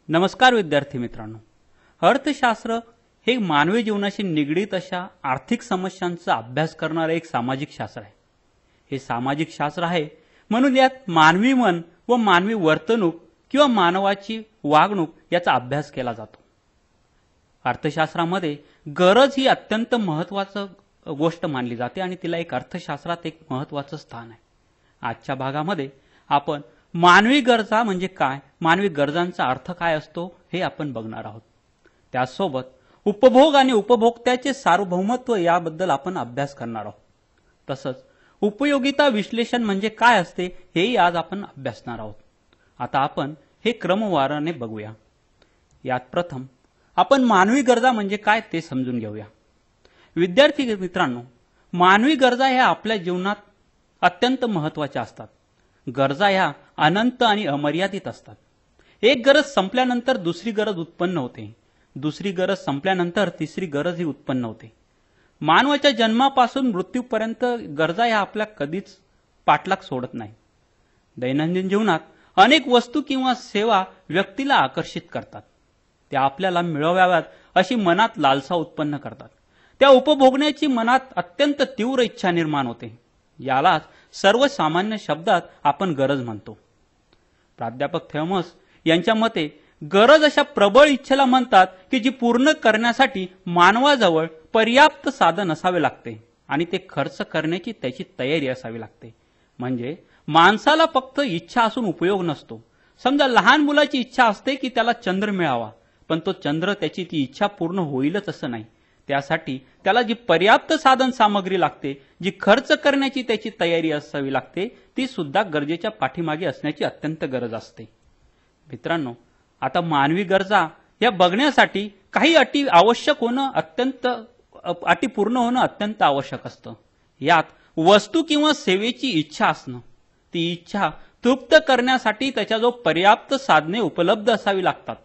नमस्कार विद्यार्थी मित्रांनो, अर्थशास्त्र हे मानवी जीवनाशी निगडीत अशा आर्थिक समस्यांचा अभ्यास करणारे एक सामाजिक शास्त्र आहे। हे सामाजिक शास्त्र आहे म्हणून यात मानवी मन व मानवी वर्तणूक किंवा मानवाची वागणूक याचा अभ्यास केला जातो। अर्थशास्त्रामध्ये गरज ही अत्यंत महत्त्वाची गोष्ट मानली जाते आणि तिला एक अर्थशास्त्रात एक महत्त्वाचं स्थान आहे। आजच्या भागामध्ये आपण मानवी गरजा म्हणजे काय, मानवी गरजांचा अर्थ काय असतो हे आपण बघणार आहोत। त्यासोबत उपभोग आणि उपभोक्त्याचे सार्वभौमत्व याबद्दल आपण अभ्यास करणार आहोत। तसंच उपयोगिता विश्लेषण म्हणजे काय असते हेही आज आपण अभ्यासणार आहोत। आता आपण हे क्रमवाराने बघूया। यात प्रथम आपण मानवी गरजा म्हणजे काय ते समजून घेऊया। विद्यार्थी मित्रांनो, मानवी गरजा ह्या आपल्या जीवनात अत्यंत महत्त्वाच्या असतात। गरजा ह्या अनंत आणि अमर्यादित असतात। एक गरज संपल्यानंतर दुसरी गरज उत्पन्न होते, दुसरी गरज संपल्यानंतर तिसरी गरज ही उत्पन्न होते। मानवाच्या जन्मापासून मृत्यूपर्यंत गरजा ह्या आपल्या कधीच पाठलाग सोडत नाही। दैनंदिन जीवनात अनेक वस्तू किंवा सेवा व्यक्तीला आकर्षित करतात, त्या आपल्याला मिळवाव्यात अशी मनात लालसा उत्पन्न करतात, त्या उपभोगण्याची मनात अत्यंत तीव्र इच्छा निर्माण होते। यालाच सर्वसामान्य शब्दात आपण गरज म्हणतो। प्राध्यापक थॉमस यांच्या मते गरज अशा प्रबळ इच्छेला म्हणतात की जी पूर्ण करण्यासाठी मानवाजवळ पर्याप्त साधन असावे लागते आणि ते खर्च करण्याची त्याची तयारी असावी लागते। म्हणजे माणसाला फक्त इच्छा असून उपयोग नसतो। समजा लहान मुलाची इच्छा असते की त्याला चंद्र मिळावा, पण तो चंद्र त्याची ती इच्छा पूर्ण होईलच असं नाही। त्यासाठी त्याला जी पर्याप्त साधन सामग्री लागते, जी खर्च करण्याची त्याची तयारी असावी लागते, ती सुद्धा गरजेच्या पाठीमागे असण्याची अत्यंत गरज असते। मित्रांनो, आता मानवी गरजा या बघण्यासाठी काही अटी पूर्ण होणं अत्यंत आवश्यक असतं। यात वस्तू किंवा सेवेची इच्छा असणं, ती इच्छा तृप्त करण्यासाठी त्याच्याजवळ पर्याप्त साधने उपलब्ध असावी लागतात।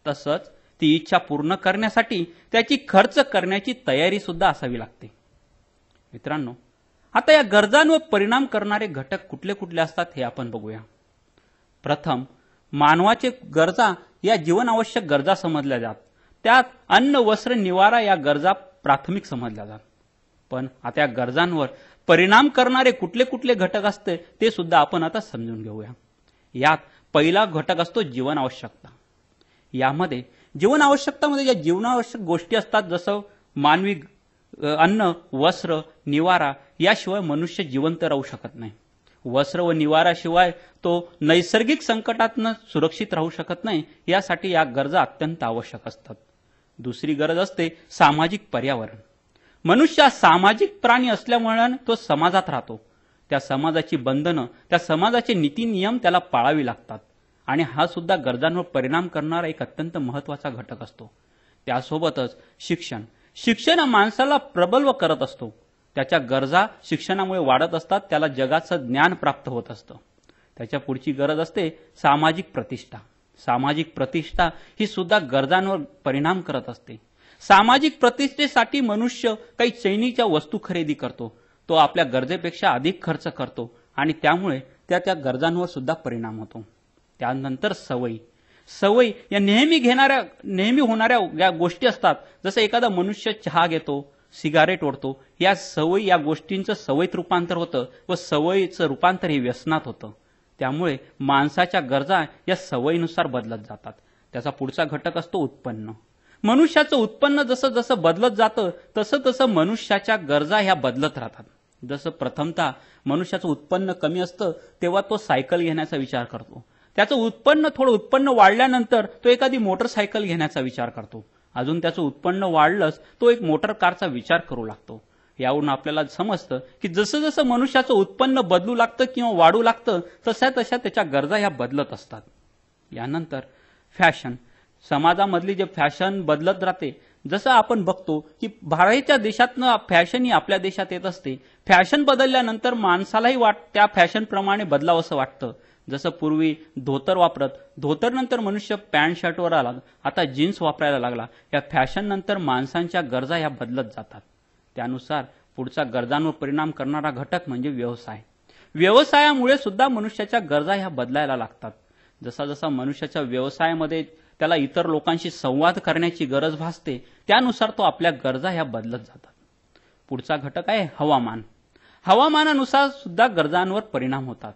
तसंच ती इच्छा पूर्ण करण्यासाठी त्याची खर्च करण्याची तयारी सुद्धा असावी लागते। मित्रांनो, आता या गरजांवर परिणाम करणारे घटक कुठले कुठले असतात हे आपण बघूया। प्रथम, मानवाचे गरजा या जीवनावश्यक गरजा समजल्या जातात। त्यात अन्न, वस्त्र, निवारा या गरजा प्राथमिक समजल्या जातात। पण आता या गरजांवर परिणाम करणारे कुठले कुठले घटक असते ते सुद्धा आपण आता समजून घेऊया। यात पहिला घटक असतो जीवनावश्यकता। यामध्ये जीवनावश्यकतामध्ये ज्या जीवनावश्यक गोष्टी असतात, जसं मानवी अन्न, वस्त्र, निवारा याशिवाय मनुष्य जिवंत राहू शकत नाही। वस्त्र व निवाराशिवाय तो नैसर्गिक संकटातून सुरक्षित राहू शकत नाही। यासाठी या गरजा अत्यंत आवश्यक असतात। दुसरी गरज असते सामाजिक पर्यावरण। मनुष्य सामाजिक प्राणी असल्यामुळे तो समाजात राहतो। त्या समाजाची बंधनं, त्या समाजाचे नीती नियम त्याला पाळावी लागतात आणि हा सुद्धा गरजांवर परिणाम करणारा एक अत्यंत महत्त्वाचा घटक असतो। त्यासोबतच शिक्षण हा माणसाला प्रबल करत असतो। त्याच्या गरजा शिक्षणामुळे वाढत असतात, त्याला जगाचं ज्ञान प्राप्त होत असतं। त्याच्या पुढची गरज असते सामाजिक प्रतिष्ठा। सामाजिक प्रतिष्ठा ही सुद्धा गरजांवर परिणाम करत असते। सामाजिक प्रतिष्ठेसाठी मनुष्य काही चैनीच्या वस्तू खरेदी करतो, तो आपल्या गरजेपेक्षा अधिक खर्च करतो आणि त्यामुळे त्याच्या गरजांवर सुद्धा परिणाम होतो। त्यानंतर सवयी या नेहमी होणाऱ्या या गोष्टी असतात। जसं एखादा मनुष्य चहा घेतो, सिगारेट ओढतो, या सवयी या गोष्टींचं सवयीत रूपांतर होतं व सवयीचं रूपांतर हे व्यसनात होतं। त्यामुळे माणसाच्या गरजा या सवयीनुसार बदलत जातात। त्याचा पुढचा घटक असतो उत्पन्न। मनुष्याचं उत्पन्न जसं जसं बदलत जातं तसं तसं मनुष्याच्या गरजा ह्या बदलत राहतात। जसं प्रथमतः मनुष्याचं उत्पन्न कमी असतं तेव्हा तो सायकल घेण्याचा विचार करतो। त्याचं उत्पन्न वाढल्यानंतर तो एखादी मोटरसायकल घेण्याचा विचार करतो। अजून त्याचं उत्पन्न वाढलंच तो एक मोटर कारचा विचार करू लागतो। यावरून आपल्याला समजतं की जसं जसं मनुष्याचं उत्पन्न बदलू लागतं किंवा वाढू लागतं तशा तशा त्याच्या गरजा ह्या बदलत असतात। यानंतर फॅशन। समाजामधली जे फॅशन बदलत राहते। जसं आपण बघतो की बाहेरच्या देशातनं फॅशन ही आपल्या देशात येत असते। फॅशन बदलल्यानंतर माणसालाही त्या फॅशनप्रमाणे बदलावंसं वाटतं। जसं पूर्वी धोतर वापरत, धोतरनंतर मनुष्य पॅन्ट शर्टवर आला, आता जीन्स वापरायला लागला। या फॅशन नंतर माणसांच्या गरजा ह्या बदलत जातात। त्यानुसार पुढचा गरजांवर परिणाम करणारा घटक म्हणजे व्यवसाय। व्यवसायामुळे सुद्धा मनुष्याच्या गरजा ह्या बदलायला लागतात। जसा जसा मनुष्याच्या व्यवसायामध्ये त्याला इतर लोकांशी संवाद करण्याची गरज भासते, त्यानुसार तो आपल्या गरजा ह्या बदलत जातात. पुढचा घटक आहे हवामान. हवामानानुसार सुद्धा गरजांवर परिणाम होतात.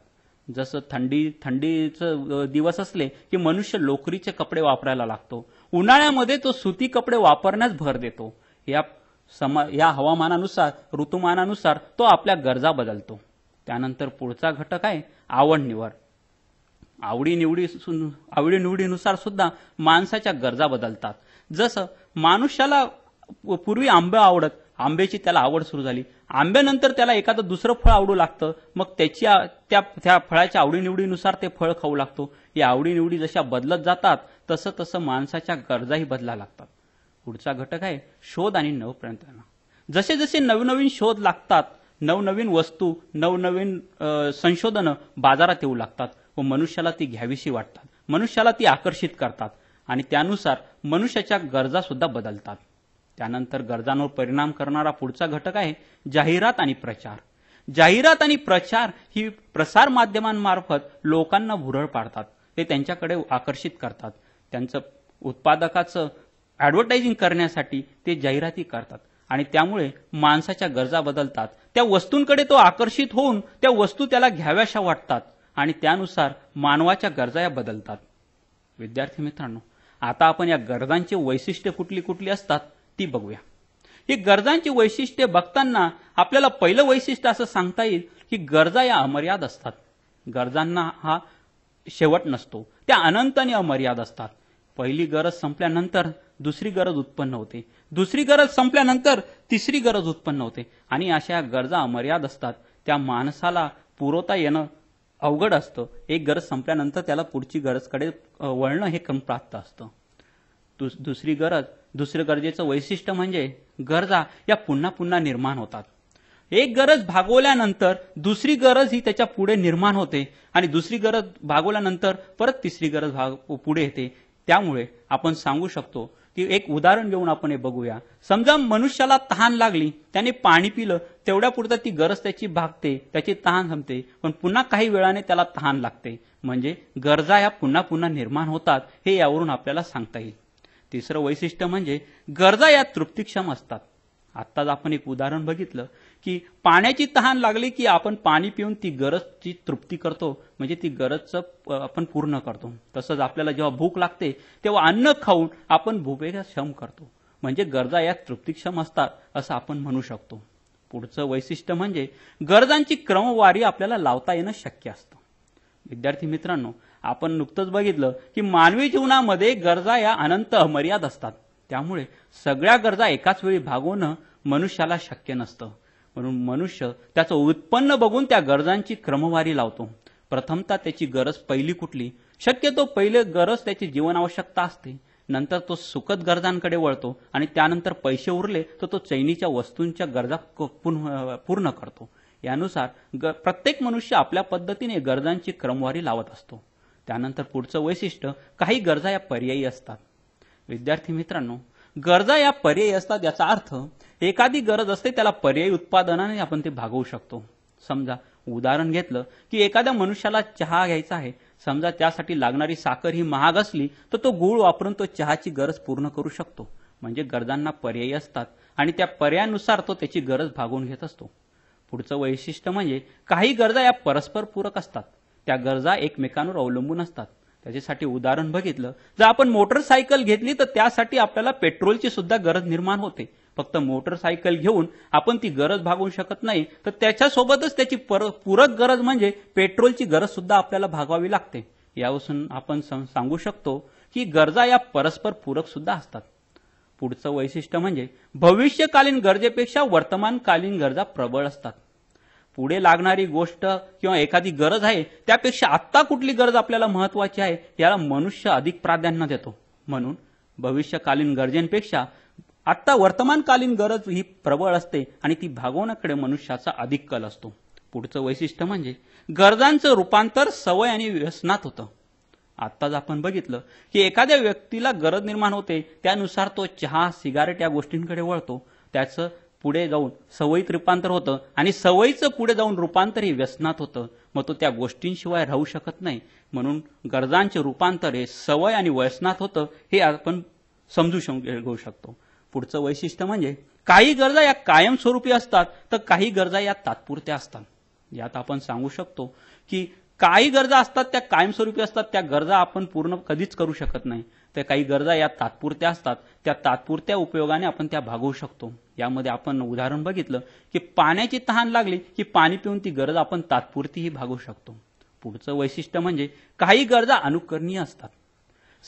जसं थंडीचं दिवस असले की मनुष्य लोकरीचे कपडे वापरायला लागतो. उन्हाळ्यामध्ये तो सुती कपडे वापरण्यास भर देतो. या हवामानानुसार, ऋतुमानानुसार तो आपल्या गरजा बदलतो. त्यानंतर पुढचा घटक आहे आवड निवड. आवडीनिवडीनुसार सुद्धा माणसाच्या गरजा बदलतात. जसं मनुष्याला पूर्वी आंबे आवडत, आंब्याची त्याला आवड सुरू झाली. आंब्यानंतर त्याला एखादं दुसरं फळ आवडू लागतं, मग त्या फळाच्या आवडीनिवडीनुसार ते फळ खाऊ लागतो. या आवडीनिवडी जशा बदलत जातात तसं तसं माणसाच्या गरजाही बदलायला लागतात. पुढचा घटक आहे शोध आणि नवप्रयत्न. जसे जसे नवनवीन शोध लागतात, नवनवीन वस्तू, नवनवीन संशोधनं बाजारात येऊ लागतात व मनुष्याला ती घ्यावीशी वाटतात, मनुष्याला ती आकर्षित करतात आणि त्यानुसार मनुष्याच्या गरजा सुद्धा बदलतात. त्यानंतर गरजांवर परिणाम करणारा पुढचा घटक आहे जाहिरात आणि प्रचार. जाहिरात आणि प्रचार ही प्रसार माध्यमांमार्फत लोकांना भुरळ पाडतात, ते त्यांच्याकडे आकर्षित करतात. त्यांचं उत्पादकाचं ॲडव्हर्टायझिंग करण्यासाठी ते जाहिराती करतात आणि त्यामुळे माणसाच्या गरजा बदलतात. त्या वस्तूंकडे तो आकर्षित होऊन त्या वस्तू त्याला घ्याव्याशा वाटतात आणि त्यानुसार मानवाच्या गरजा या बदलतात. विद्यार्थी मित्रांनो, आता आपण या गरजांची वैशिष्ट्ये कुठली कुठली असतात ती बघूया. ही गरजांची वैशिष्ट्ये बघताना आपल्याला पहिलं वैशिष्ट्य असं सांगता येईल की गरजा या अमर्याद असतात. गरजांना हा शेवट नसतो, त्या अनंत आणि अमर्याद असतात. पहिली गरज संपल्यानंतर दुसरी गरज उत्पन्न होते, दुसरी गरज संपल्यानंतर तिसरी गरज उत्पन्न होते आणि अशा गरजा अमर्याद असतात. त्या माणसाला पुरवता येणं अवघड असतं. एक गरज संपल्यानंतर त्याला पुढची गरजकडे वळणं हे कमी प्राप्त असतं. दुसरी गरजेचं वैशिष्ट्य म्हणजे गरजा या पुन्हा पुन्हा निर्माण होतात. एक गरज भागवल्यानंतर दुसरी गरज ही त्याच्या पुढे निर्माण होते आणि दुसरी गरज भागवल्यानंतर परत तिसरी गरज पुढे येते. त्यामुळे आपण सांगू शकतो की एक उदाहरण घेऊन आपण हे बघूया. समजा मनुष्याला तहान लागली, त्याने पाणी पिलं, तेवढ्यापुरता ती गरज त्याची भागते, त्याची तहान संपते, पण पुन्हा काही वेळाने त्याला तहान लागते. म्हणजे गरजा या पुन्हा पुन्हा निर्माण होतात, हे यावरून आपल्याला सांगता येईल. तिसरं वैशिष्ट्य म्हणजे गरजा या तृप्तिक्षम असतात. आत्ताच आपण एक उदाहरण बघितलं की पाण्याची तहान लागली की आपण पाणी पिऊन ती गरजची तृप्ती करतो, म्हणजे ती गरजचं आपण पूर्ण करतो. तसंच आपल्याला जेव्हा भूक लागते तेव्हा अन्न खाऊन आपण भूकेचा शम करतो, म्हणजे गरजा या तृप्तिक्षम असतात असं आपण म्हणू शकतो. पुढचं वैशिष्ट्य म्हणजे गरजांची क्रमवारी आपल्याला लावता येणं शक्य असतं. विद्यार्थी मित्रांनो, आपण नुकतंच बघितलं की मानवी जीवनामध्ये गरजा या अनंत अमर्याद असतात. त्यामुळे सगळ्या गरजा एकाच वेळी भागवणं मनुष्याला शक्य नसतं. म्हणून मनुष्य त्याचं उत्पन्न बघून त्या गरजांची क्रमवारी लावतो. प्रथमतः त्याची गरज पहिली कुठली, शक्यतो पहिले गरज त्याची जीवन आवश्यकता असते. नंतर तो सुखद गरजांकडे वळतो आणि त्यानंतर पैसे उरले तर तो चैनीच्या वस्तूंच्या गरजा पूर्ण करतो. यानुसार प्रत्येक मनुष्य आपल्या पद्धतीने गरजांची क्रमवारी लावत असतो. त्यानंतर पुढचं वैशिष्ट्य, काही गरजा या पर्यायी असतात. विद्यार्थी मित्रांनो, गरजा या पर्यायी असतात याचा अर्थ एखादी गरज असते त्याला पर्यायी उत्पादनाने आपण ते भागवू शकतो. समजा उदाहरण घेतलं की एखाद्या मनुष्याला चहा घ्यायचा आहे. समजा त्यासाठी लागणारी साखर ही महाग असली तर तो गूळ वापरून तो चहाची गरज पूर्ण करू शकतो. म्हणजे गरजांना पर्यायी असतात आणि त्या पर्यायानुसार तो त्याची गरज भागवून घेत असतो. पुढचं वैशिष्ट्य म्हणजे काही गरजा या परस्पर पूरक असतात. त्या गरजा एकमेकांवर अवलंबून असतात. त्याच्यासाठी उदाहरण बघितलं, जर आपण मोटरसायकल घेतली तर त्यासाठी आपल्याला पेट्रोलची सुद्धा गरज निर्माण होते. फक्त मोटरसायकल घेऊन आपण ती गरज भागवू शकत नाही, तर त्याच्यासोबतच त्याची पूरक गरज म्हणजे पेट्रोलची गरज सुद्धा आपल्याला भागवावी लागते. यावरून आपण सांगू शकतो की गरजा या परस्पर पूरक सुद्धा असतात. पुढचं वैशिष्ट्य म्हणजे भविष्यकालीन गरजेपेक्षा वर्तमानकालीन गरजा प्रबळ असतात. पुढे लागणारी गोष्ट किंवा एखादी गरज आहे त्यापेक्षा आत्ता कुठली गरज आपल्याला महत्वाची आहे याला मनुष्य अधिक प्राधान्य देतो. म्हणून भविष्यकालीन गरजेपेक्षा आत्ता वर्तमानकालीन गरज ही प्रबळ असते आणि ती भागवण्याकडे मनुष्याचा अधिक कल असतो. पुढचं वैशिष्ट्य म्हणजे गरजांचं रूपांतर सवय आणि व्यसनात होतं. आत्ताच आपण बघितलं की एखाद्या व्यक्तीला गरज निर्माण होते, त्यानुसार तो चहा, सिगारेट या गोष्टींकडे वळतो. त्याचं पुढे जाऊन सवयीत रूपांतर होतं आणि सवयीचं पुढे जाऊन रूपांतर हे व्यसनात होतं. मग तो त्या गोष्टींशिवाय राहू शकत नाही. म्हणून गरजांचे रूपांतर हे सवय आणि व्यसनात होतं हे आपण समजू घेऊ शकतो. पुढचं वैशिष्ट्य म्हणजे काही गरजा या कायमस्वरूपी असतात तर काही गरजा या तात्पुरत्या असतात. यात आपण सांगू शकतो की काही गरजा असतात त्या कायमस्वरूपी असतात, त्या गरजा आपण पूर्ण कधीच करू शकत नाही. तर काही गरजा या तात्पुरत्या असतात, त्या तात्पुरत्या उपयोगाने आपण त्या भागवू शकतो. यामध्ये आपण उदाहरण बघितलं की पाण्याची तहान लागली की पाणी पिऊन ती गरज आपण तात्पुरतीही भागवू शकतो. पुढचं वैशिष्ट्य म्हणजे काही गरजा अनुकरणीय असतात.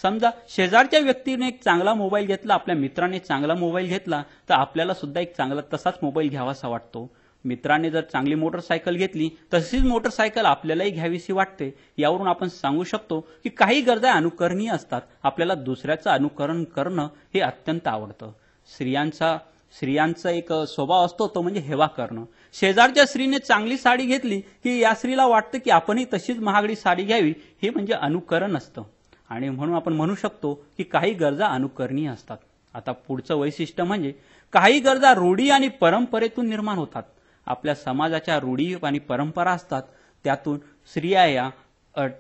समजा शेजारच्या व्यक्तीने एक चांगला मोबाईल घेतला, आपल्या मित्राने चांगला मोबाईल घेतला, तर आपल्याला सुद्धा एक चांगला तसाच मोबाईल घ्यावासा वाटतो. मित्राने जर चांगली मोटरसायकल घेतली तशीच मोटरसायकल आपल्यालाही घ्यावीशी वाटते. यावरून आपण सांगू शकतो की काही गरजा अनुकरणीय असतात. आपल्याला दुसऱ्याचं अनुकरण करणं हे अत्यंत आवडतं. स्त्रियांचा एक स्वभाव असतो तो म्हणजे हेवा करणं. शेजारच्या स्त्रीने चांगली साडी घेतली की या स्त्रीला वाटतं की आपणही तशीच महागडी साडी घ्यावी. हे म्हणजे अनुकरण असतं आणि म्हणून आपण म्हणू शकतो की काही गरजा अनुकरणीय असतात. आता पुढचं वैशिष्ट्य म्हणजे काही गरजा रूढी आणि परंपरेतून निर्माण होतात. आपल्या समाजाच्या रूढी आणि परंपरा असतात, त्यातून स्त्रिया या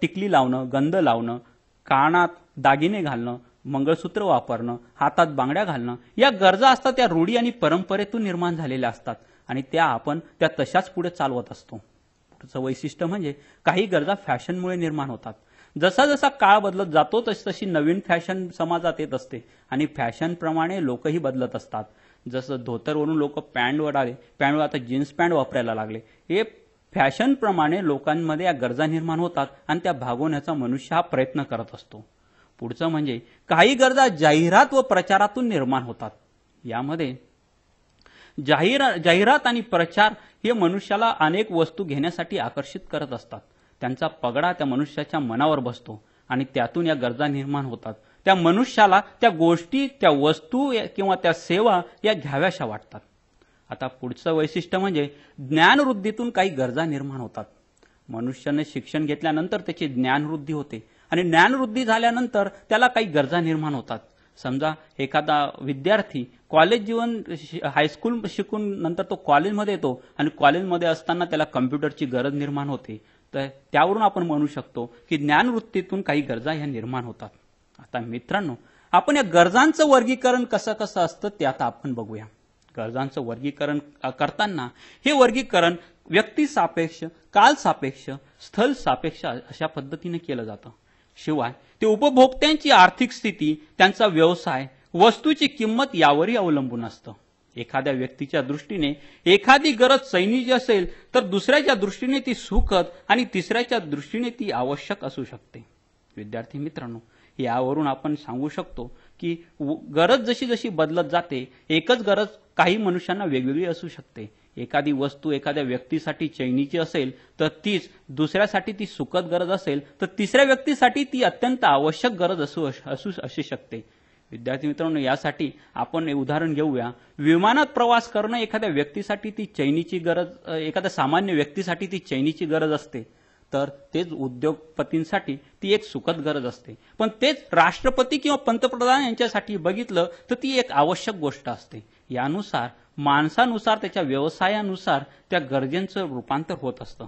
टिकली लावणं, गंध लावणं, कानात दागिने घालणं, मंगळसूत्र वापरणं, हातात बांगड्या घालणं, या गरजा असतात त्या रूढी आणि परंपरेतून निर्माण झालेल्या असतात आणि आपण त्या तशाच पुढे चालवत असतो. पुढचं वैशिष्ट्य म्हणजे काही गरजा फॅशनमुळे निर्माण होतात. जसा जसा काळ बदलत जातो तशी नवीन फॅशन समाजात येत असते आणि फॅशनप्रमाणे लोकही बदलत असतात. जसं धोतरवरून लोक पॅन्टवर आले, पॅन्टवर आता जीन्स पॅन्ट वापरायला लागले. हे फॅशनप्रमाणे लोकांमध्ये या गरजा निर्माण होतात आणि त्या भागवण्याचा मनुष्य हा प्रयत्न करत असतो. पुढचं म्हणजे काही गरजा जाहिरात व प्रचारातून निर्माण होतात. यामध्ये जाहिरात आणि प्रचार हे मनुष्याला अनेक वस्तू घेण्यासाठी आकर्षित करत असतात. त्यांचा पगडा त्या मनुष्याच्या मनावर बसतो आणि त्यातून या गरजा निर्माण होतात. त्या मनुष्याला त्या गोष्टी, त्या वस्तू किंवा त्या सेवा या घ्याव्याशा वाटतात. आता पुढचं वैशिष्ट्य म्हणजे ज्ञानवृद्धीतून काही गरजा निर्माण होतात. मनुष्याने शिक्षण घेतल्यानंतर त्याची ज्ञानवृद्धी होते आणि ज्ञानवृद्धी झाल्यानंतर त्याला काही गरजा निर्माण होतात. समजा एखादा विद्यार्थी कॉलेज जीवन हायस्कूल शिकून नंतर तो कॉलेजमध्ये येतो आणि कॉलेजमध्ये असताना त्याला कम्प्युटरची गरज निर्माण होते. तर त्यावरून आपण म्हणू शकतो की ज्ञानवृत्तीतून काही गरजा ह्या निर्माण होतात. आता मित्रांनो, आपण या गरजांचं वर्गीकरण कसं कसं असतं ते आता आपण बघूया. गरजांचं वर्गीकरण करताना हे वर्गीकरण व्यक्ती सापेक्ष, काल सापेक्ष, स्थल सापेक्ष अशा पद्धतीने केलं जातं. शिवाय ते उपभोक्त्यांची आर्थिक स्थिती, त्यांचा व्यवसाय, वस्तूची किंमत यावरही अवलंबून असतं. एखाद्या व्यक्तीच्या दृष्टीने एखादी गरज चैनीची असेल तर दुसऱ्याच्या दृष्टीने ती सुखद आणि तिसऱ्याच्या दृष्टीने ती आवश्यक असू शकते. विद्यार्थी मित्रांनो, यावरून आपण सांगू शकतो की गरज जशी जशी बदलत जाते, एकच गरज काही मनुष्यांना वेगवेगळी असू शकते. एखादी वस्तू एखाद्या व्यक्तीसाठी चैनीची असेल तर तीच दुसऱ्यासाठी ती सुखद गरज असेल तर तिसऱ्या व्यक्तीसाठी ती अत्यंत आवश्यक गरज असू शकते. विद्यार्थी मित्रांनो, यासाठी आपण उदाहरण घेऊया. विमानात प्रवास करणं एखाद्या व्यक्तीसाठी ती चैनीची गरज, एखाद्या सामान्य व्यक्तीसाठी ती चैनीची गरज असते, तर तेच उद्योगपतींसाठी ती एक सुखद गरज असते. पण तेच राष्ट्रपती किंवा पंतप्रधान यांच्यासाठी बघितलं तर ती एक आवश्यक गोष्ट असते. यानुसार माणसानुसार, त्याच्या व्यवसायानुसार त्या गरजेचं रूपांतर होत असतं.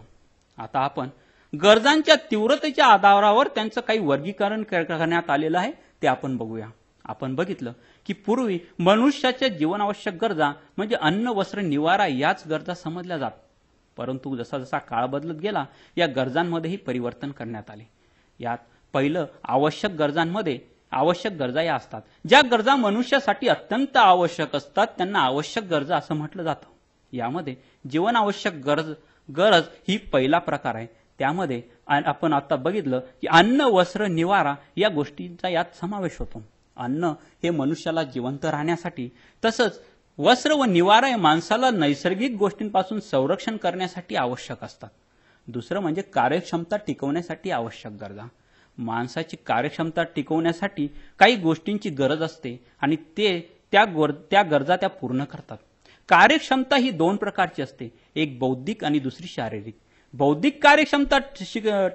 आता आपण गरजांच्या तीव्रतेच्या आधारावर त्यांचं काही वर्गीकरण करण्यात आलेलं आहे ते आपण बघूया. आपण बघितलं की पूर्वी मनुष्याच्या जीवनावश्यक गरजा म्हणजे अन्न, वस्त्र, निवारा याच गरजा समजल्या जात. परंतु जसा जसा काळ बदलत गेला या गरजांमध्येही परिवर्तन करण्यात आले. यात पहिलं आवश्यक गरजा या असतात. ज्या गरजा मनुष्यासाठी अत्यंत आवश्यक असतात त्यांना आवश्यक गरजा असं म्हटलं जातं. यामध्ये जीवनावश्यक गरज ही पहिला प्रकार आहे. त्यामध्ये आपण आता बघितलं की अन्न, वस्त्र, निवारा या गोष्टींचा यात समावेश होतो. अन्न हे मनुष्याला जिवंत राहण्यासाठी, तसंच वस्त्र व निवारा हे माणसाला नैसर्गिक गोष्टींपासून संरक्षण करण्यासाठी आवश्यक असतात. दुसरं म्हणजे कार्यक्षमता टिकवण्यासाठी आवश्यक गरजा. माणसाची कार्यक्षमता टिकवण्यासाठी काही गोष्टींची गरज असते आणि त्या गरजा त्या पूर्ण करतात. कार्यक्षमता ही दोन प्रकारची असते, एक बौद्धिक आणि दुसरी शारीरिक. बौद्धिक कार्यक्षमता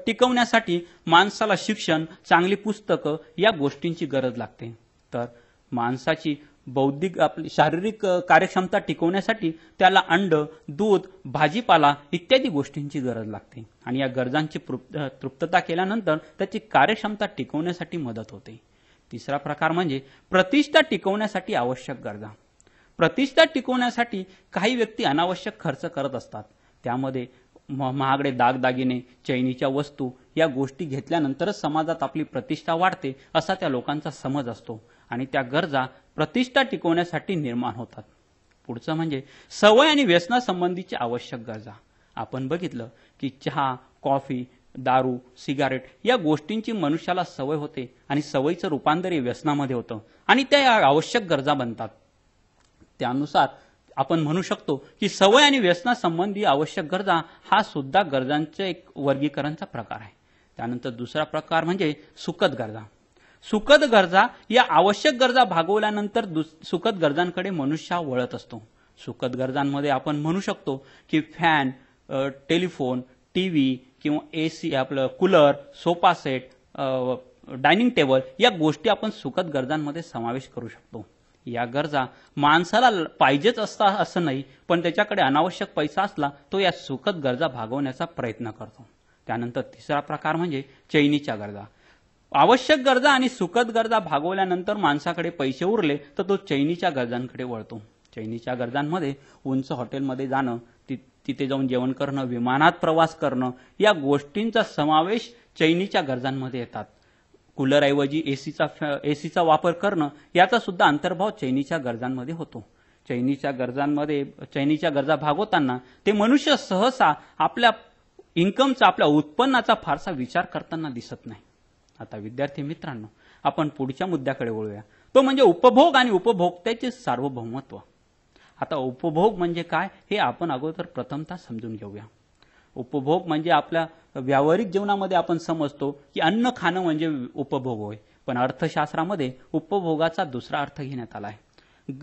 टिकवण्यासाठी माणसाला शिक्षण, चांगली पुस्तकं या गोष्टींची गरज लागते. तर माणसाची बौद्धिक आपली शारीरिक कार्यक्षमता टिकवण्यासाठी त्याला अंड, दूध, भाजीपाला इत्यादी गोष्टींची गरज लागते आणि या गरजांची तृप्तता केल्यानंतर त्याची कार्यक्षमता टिकवण्यासाठी मदत होते. तिसरा प्रकार म्हणजे प्रतिष्ठा टिकवण्यासाठी आवश्यक गरजा. प्रतिष्ठा टिकवण्यासाठी काही व्यक्ती अनावश्यक खर्च करत असतात. त्यामध्ये महागडे दागदागिने, चैनीच्या वस्तू या गोष्टी घेतल्यानंतरच समाजात आपली प्रतिष्ठा वाढते असा त्या लोकांचा समज असतो आणि त्या गरजा प्रतिष्ठा टिकवण्यासाठी निर्माण होतात. पुढचं म्हणजे सवय आणि व्यसनासंबंधीची आवश्यक गरजा. आपण बघितलं की चहा, कॉफी, दारू, सिगारेट या गोष्टींची मनुष्याला सवय होते आणि सवयीचं रूपांतर व्यसनामध्ये होतं आणि त्या आवश्यक गरजा बनतात. त्यानुसार आपण म्हणू शकतो की सवय आणि व्यसनासंबंधी आवश्यक गरजा हा सुद्धा गरजांचे एक वर्गीकरणचा प्रकार आहे. त्यानंतर दुसरा प्रकार म्हणजे सुखद गरजा. सुखद गरजा या आवश्यक गरजा भागवल्यानंतर सुखद गरजांकडे मनुष्य वळत असतो. सुखद गरजांमध्ये आपण म्हणू शकतो की फॅन, टेलिफोन, टीव्ही किंवा एसी, आपलं cooler, sofa set, dining table या गोष्टी आपण सुखद गरजांमध्ये समावेश करू शकतो. या गरजा माणसाला पाहिजेच असता असं नाही, पण त्याच्याकडे अनावश्यक पैसा असला तो या सुखद गरजा भागवण्याचा प्रयत्न करतो. त्यानंतर तिसरा प्रकार म्हणजे चैनीच्या गरजा. आवश्यक गरजा आणि सुखद गरजा भागवल्यानंतर माणसाकडे पैसे उरले तर तो चैनीच्या गरजांकडे वळतो. चैनीच्या गरजांमध्ये उंच हॉटेलमध्ये जाणं, तिथे जाऊन जेवण करणं, विमानात प्रवास करणं या गोष्टींचा समावेश चैनीच्या गरजांमध्ये येतात. कूलरऐवजी एसीचा वापर करणं याचा सुद्धा अंतर्भाव चैनीच्या गरजांमध्ये होतो. चैनीच्या गरजा भागवताना ते मनुष्य सहसा आपल्या इन्कमचा, आपल्या उत्पन्नाचा फारसा विचार करताना दिसत नाही. आता विद्यार्थी मित्रांनो, आपण पुढच्या मुद्द्याकडे वळूया. तो म्हणजे उपभोग आणि उपभोक्त्याचे सार्वभौमत्व. आता उपभोग म्हणजे काय हे आपण अगोदर प्रथमतः समजून घेऊया. उपभोग म्हणजे आपल्या व्यावहारिक जीवनामध्ये आपण समजतो की अन्न खाणं म्हणजे उपभोग होय, पण अर्थशास्त्रामध्ये उपभोगाचा दुसरा अर्थ घेण्यात आला आहे.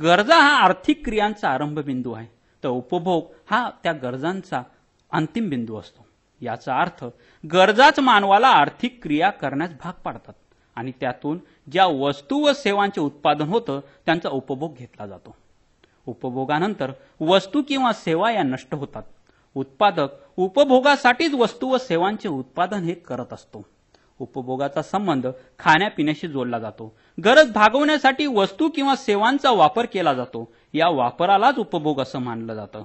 गरजा हा आर्थिक क्रियांचा आरंभ बिंदू आहे, तर उपभोग हा त्या गरजांचा अंतिम बिंदू असतो. याचा अर्थ गरजाच मानवाला आर्थिक क्रिया करण्यास भाग पाडतात आणि त्यातून ज्या वस्तू व सेवांचे उत्पादन होतं त्यांचा उपभोग घेतला जातो. उपभोगानंतर वस्तू किंवा सेवा या नष्ट होतात. उत्पादक उपभोगासाठीच वस्तू व सेवांचे उत्पादन हे करत असतो. उपभोगाचा संबंध खाण्यापिण्याशी जोडला जातो. गरज भागवण्यासाठी वस्तू किंवा सेवांचा वापर केला जातो. या वापरालाच उपभोग असं मानलं जातं.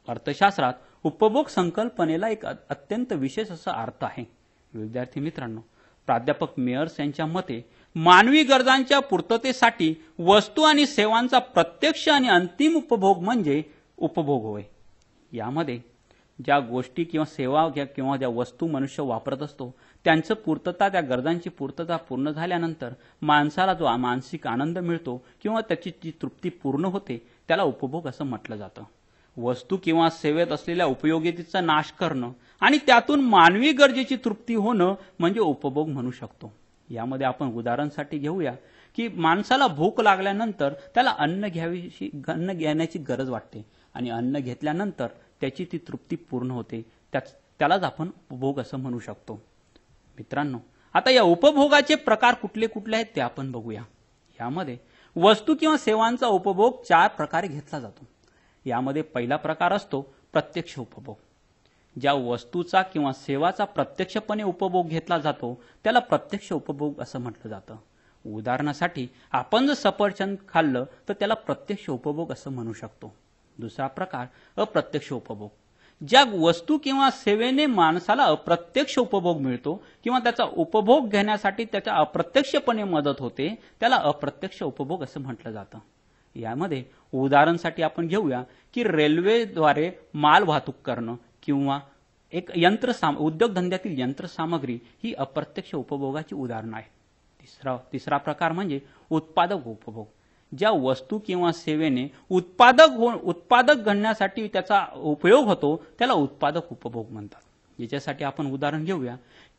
अर्थशास्त्रात उपभोग संकल्पनेला एक अत्यंत विशेष असा अर्थ आहे. विद्यार्थी मित्रांनो, प्राध्यापक मेयर्स यांच्या मते मानवी गरजांच्या पूर्ततेसाठी वस्तू आणि सेवांचा प्रत्यक्ष आणि अंतिम उपभोग म्हणजे उपभोग होय. यामध्ये ज्या गोष्टी किंवा सेवा किंवा ज्या वस्तू मनुष्य वापरत असतो त्यांचं पूर्तता, त्या गरजांची पूर्तता पूर्ण झाल्यानंतर माणसाला जो मानसिक आनंद मिळतो किंवा त्याची जी तृप्ती पूर्ण होते त्याला उपभोग असं म्हटलं जातं. वस्तू किंवा सेवेत असलेल्या उपयोगितेचा नाश करणं आणि त्यातून मानवी गरजेची तृप्ती होणं म्हणजे उपभोग म्हणू शकतो. यामध्ये आपण उदाहरणासाठी घेऊया की माणसाला भूक लागल्यानंतर त्याला अन्न घेण्याची गरज वाटते आणि अन्न घेतल्यानंतर त्याची ती तृप्ती पूर्ण होते. त्यालाच आपण उपभोग असं म्हणू शकतो. मित्रांनो, आता या उपभोगाचे प्रकार कुठले कुठले आहेत ते आपण बघूया. यामध्ये वस्तू किंवा सेवांचा उपभोग 4 प्रकारे घेतला जातो. यामध्ये पहिला प्रकार असतो प्रत्यक्ष उपभोग. ज्या वस्तूचा किंवा सेवाचा प्रत्यक्षपणे उपभोग घेतला जातो त्याला प्रत्यक्ष उपभोग असं म्हटलं जातं. उदाहरणासाठी आपण जर सफरचंद खाल्लं तर त्याला प्रत्यक्ष उपभोग असं म्हणू शकतो. दुसरा प्रकार अप्रत्यक्ष उपभोग. ज्या वस्तू किंवा सेवेने माणसाला अप्रत्यक्ष उपभोग मिळतो किंवा त्याचा उपभोग घेण्यासाठी त्याच्या अप्रत्यक्षपणे मदत होते त्याला अप्रत्यक्ष उपभोग असं म्हटलं जातं. यामध्ये उदाहरणासाठी आपण घेऊया की रेल्वेद्वारे माल वाहतूक करणं किंवा एक उद्योगधंद्यातील यंत्रसामग्री ही अप्रत्यक्ष उपभोगाची उदाहरणं आहे. तिसरा प्रकार म्हणजे उत्पादक उपभोग. ज्या वस्तू किंवा सेवेने उत्पादक घडण्यासाठी त्याचा उपयोग होतो त्याला उत्पादक उपभोग म्हणतात. याच्यासाठी आपण उदाहरण घेऊया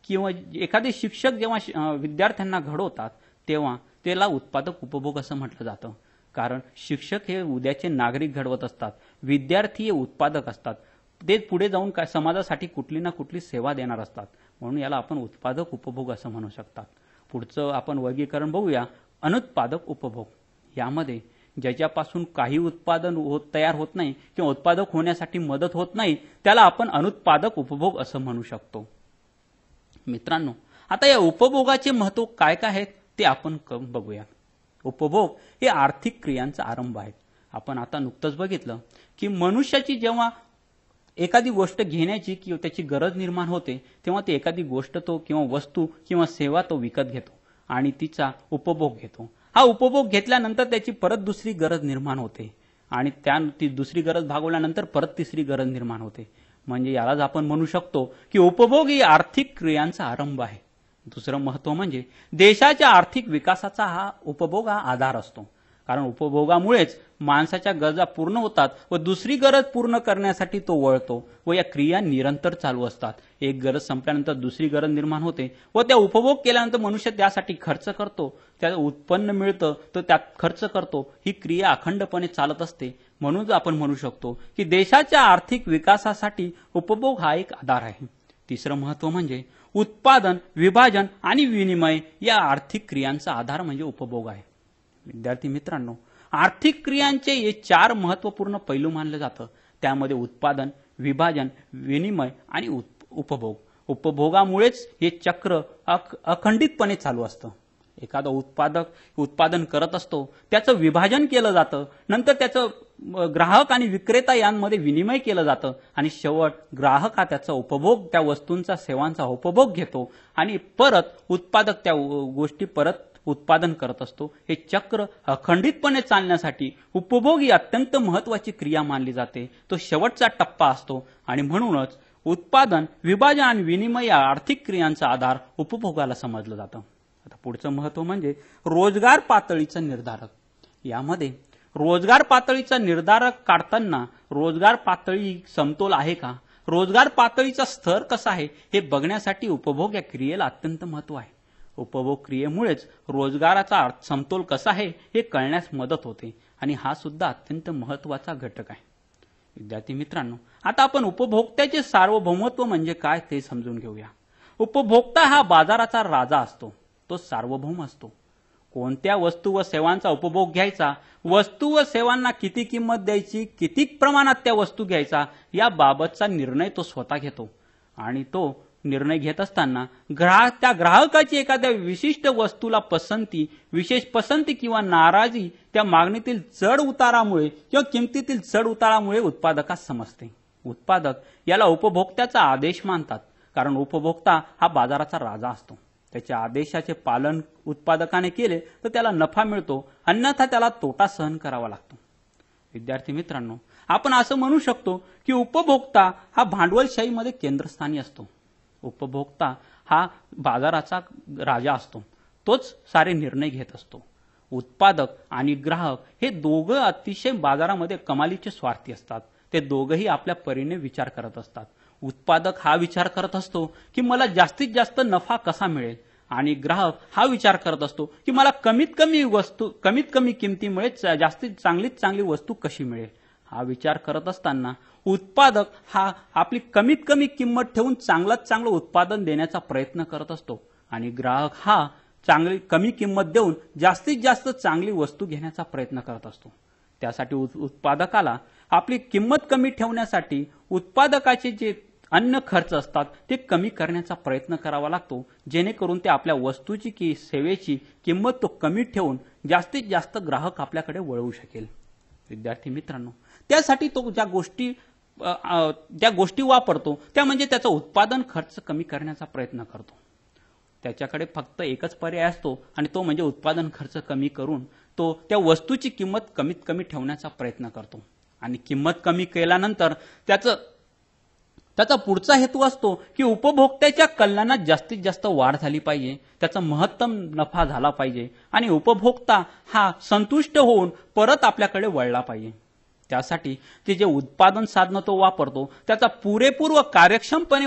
किंवा एखादे शिक्षक जेव्हा विद्यार्थ्यांना घडवतात तेव्हा त्याला उत्पादक उपभोग असं म्हटलं जातं. कारण शिक्षक हे उद्याचे नागरिक घडवत असतात, विद्यार्थी हे उत्पादक असतात, ते पुढे जाऊन काय समाजासाठी कुठली ना कुठली सेवा देणार असतात, म्हणून याला आपण उत्पादक उपभोग असं म्हणू शकतात. पुढचं आपण वर्गीकरण बघूया अनुत्पादक उपभोग. यामध्ये ज्याच्यापासून काही उत्पादन तयार होत नाही किंवा उत्पादक होण्यासाठी मदत होत नाही त्याला आपण अनुत्पादक उपभोग असं म्हणू शकतो. मित्रांनो, आता या उपभोगाचे महत्व काय काय आहेत ते आपण बघूया. उपभोग हे आर्थिक क्रियांचा आरंभ आहे. आपण आता नुकतंच बघितलं की मनुष्याची जेव्हा एखादी गोष्ट घेण्याची किंवा त्याची गरज निर्माण होते तेव्हा ती एखादी गोष्ट तो किंवा वस्तू किंवा सेवा तो विकत घेतो आणि तिचा उपभोग घेतो. हा उपभोग घेतल्यानंतर त्याची परत दुसरी गरज निर्माण होते आणि ती दुसरी गरज भागवल्यानंतर परत तिसरी गरज निर्माण होते. म्हणजे यालाच आपण म्हणू शकतो की उपभोग ही आर्थिक क्रियांचा आरंभ आहे. दुसरं महत्व म्हणजे देशाच्या आर्थिक विकासाचा हा उपभोग हा आधार असतो. कारण उपभोगामुळेच माणसाच्या गरजा पूर्ण होतात व दुसरी गरज पूर्ण करण्यासाठी तो वळतो व या क्रिया निरंतर चालू असतात. एक गरज संपल्यानंतर दुसरी गरज निर्माण होते व त्या उपभोग केल्यानंतर मनुष्य त्यासाठी खर्च करतो, त्याचं उत्पन्न मिळतं तर त्यात खर्च करतो. ही क्रिया अखंडपणे चालत असते. म्हणून आपण म्हणू शकतो की देशाच्या आर्थिक विकासासाठी उपभोग हा एक आधार आहे. तिसरं महत्व म्हणजे उत्पादन, विभाजन आणि विनिमय या आर्थिक क्रियांचा आधार म्हणजे उपभोग आहे. विद्यार्थी मित्रांनो, आर्थिक क्रियांचे हे 4 महत्वपूर्ण पैलू मानले जातं. त्यामध्ये उत्पादन, विभाजन, विनिमय आणि उपभोग. उपभोगामुळेच हे चक्र अखंडितपणे चालू असतं. एखादा उत्पादक उत्पादन करत असतो, त्याचं विभाजन केलं जातं, नंतर त्याचं ग्राहक आणि विक्रेता यांमध्ये विनिमय केलं जातं आणि शेवट ग्राहक हा त्याचा उपभोग, त्या वस्तूंचा सेवांचा उपभोग घेतो आणि परत उत्पादक त्या गोष्टी परत उत्पादन करत असतो. हे चक्र अखंडितपणे चालण्यासाठी उपभोग ही अत्यंत महत्वाची क्रिया मानली जाते. तो शेवटचा टप्पा असतो आणि म्हणूनच उत्पादन, विभाजन आणि विनिमय या आर्थिक क्रियांचा आधार उपभोगाला समजलं जातं. आता पुढचं महत्व म्हणजे रोजगार पातळीचा निर्धारक. यामध्ये रोजगार पातळीचा निर्धारक काढताना रोजगार पातळी समतोल आहे का, रोजगार पातळीचा स्तर कसा आहे हे बघण्यासाठी उपभोग या क्रियेला अत्यंत महत्व आहे. उपभोग क्रियेमुळेच रोजगाराचा समतोल कसा आहे हे कळण्यास मदत होते आणि हा सुद्धा अत्यंत महत्वाचा घटक आहे. विद्यार्थी मित्रांनो, आता आपण उपभोक्त्याचे सार्वभौमत्व म्हणजे काय ते समजून घेऊया. उपभोक्ता हा बाजाराचा राजा असतो. तो सार्वभौम असतो. कोणत्या वस्तू व सेवांचा उपभोग घ्यायचा, वस्तू व सेवांना किती किंमत द्यायची, किती प्रमाणात त्या वस्तू घ्यायचा याबाबतचा निर्णय तो स्वतः घेतो आणि तो निर्णय घेत असताना त्या ग्राहकाची एखाद्या विशिष्ट वस्तूला विशेष पसंती किंवा नाराजी त्या मागणीतील चढ उतारामुळे किंवा किमतीतील चढ उतारामुळे उत्पादकास समजते. उत्पादक याला उपभोक्त्याचा आदेश मानतात, कारण उपभोक्ता हा बाजाराचा राजा असतो. त्याच्या आदेशाचे पालन उत्पादकाने केले तर त्याला नफा मिळतो, अन्यथा त्याला तोटा सहन करावा लागतो. विद्यार्थी मित्रांनो, आपण असं म्हणू शकतो की उपभोक्ता हा भांडवलशाहीमध्ये केंद्रस्थानी असतो. उपभोक्ता हा बाजाराचा राजा असतो. तोच सारे निर्णय घेत असतो. उत्पादक आणि ग्राहक हे दोघं अतिशय बाजारामध्ये कमालीचे स्वार्थी असतात. ते दोघंही आपल्या परीने विचार करत असतात. उत्पादक हा विचार करत असतो की मला जास्तीत जास्त नफा कसा मिळेल आणि ग्राहक हा विचार करत असतो की मला कमीत कमी किमतीमुळे जास्तीत चांगली वस्तू कशी मिळेल. हा विचार करत असताना उत्पादक हा आपली कमीत कमी किंमत ठेवून चांगलं उत्पादन देण्याचा प्रयत्न करत असतो आणि ग्राहक हा कमी किंमत देऊन जास्तीत जास्त चांगली वस्तू घेण्याचा प्रयत्न करत असतो. त्यासाठी उत्पादकाला आपली किंमत कमी ठेवण्यासाठी उत्पादकाचे जे अन्य खर्च असतात ते कमी करण्याचा प्रयत्न करावा लागतो, जेणेकरून ते आपल्या वस्तूची की सेवेची किंमत तो कमी ठेवून जास्तीत जास्त ग्राहक आपल्याकडे वळवू शकेल. विद्यार्थी मित्रांनो, त्यासाठी तो ज्या गोष्टी वापरतो त्या म्हणजे त्याचा उत्पादन खर्च कमी करण्याचा प्रयत्न करतो. त्याच्याकडे फक्त एकच पर्याय असतो आणि तो म्हणजे उत्पादन खर्च कमी करून तो त्या वस्तूची किंमत कमीत कमी ठेवण्याचा प्रयत्न करतो आणि किंमत कमी केल्यानंतर त्याचा पुढचा हेतू असतो की उपभोक्त्याच्या कल्याणात जास्तीत जास्त वाढ झाली पाहिजे, त्याचा महत्तम नफा झाला पाहिजे आणि उपभोक्ता हा संतुष्ट होऊन परत आपल्याकडे वळला पाहिजे. त्यासाठी ते जे उत्पादन साधन तो वापरतो त्याचा पुरेपूर आणि कार्यक्षमपणे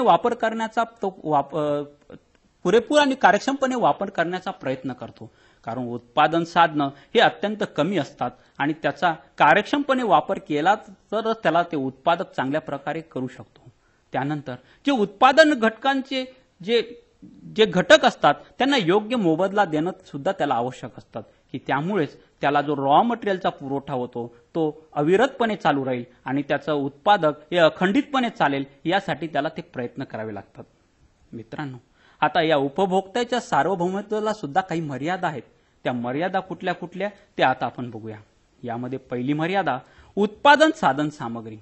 वापर करण्याचा प्रयत्न करतो. कारण उत्पादन साधनं हे अत्यंत कमी असतात आणि त्याचा कार्यक्षमपणे वापर केला तर त्याला ते उत्पादक चांगल्या प्रकारे करू शकतो. त्यानंतर जे उत्पादन घटकांचे जे घटक असतात त्यांना योग्य मोबदला देणं सुद्धा त्याला आवश्यक असतात की त्यामुळेच त्याला जो रॉ मटेरियलचा पुरवठा होतो तो अविरतपणे चालू राहील आणि त्याचं उत्पादक हे अखंडितपणे चालेल, यासाठी त्याला ते प्रयत्न करावे लागतात. मित्रांनो, आता या उपभोक्त्याच्या सार्वभौमत्वाला सुद्धा काही मर्यादा आहेत. त्या मर्यादा कुठल्या कुठल्या ते आता आपण बघूया. यामध्ये पहिली मर्यादा उत्पादन साधन सामग्री.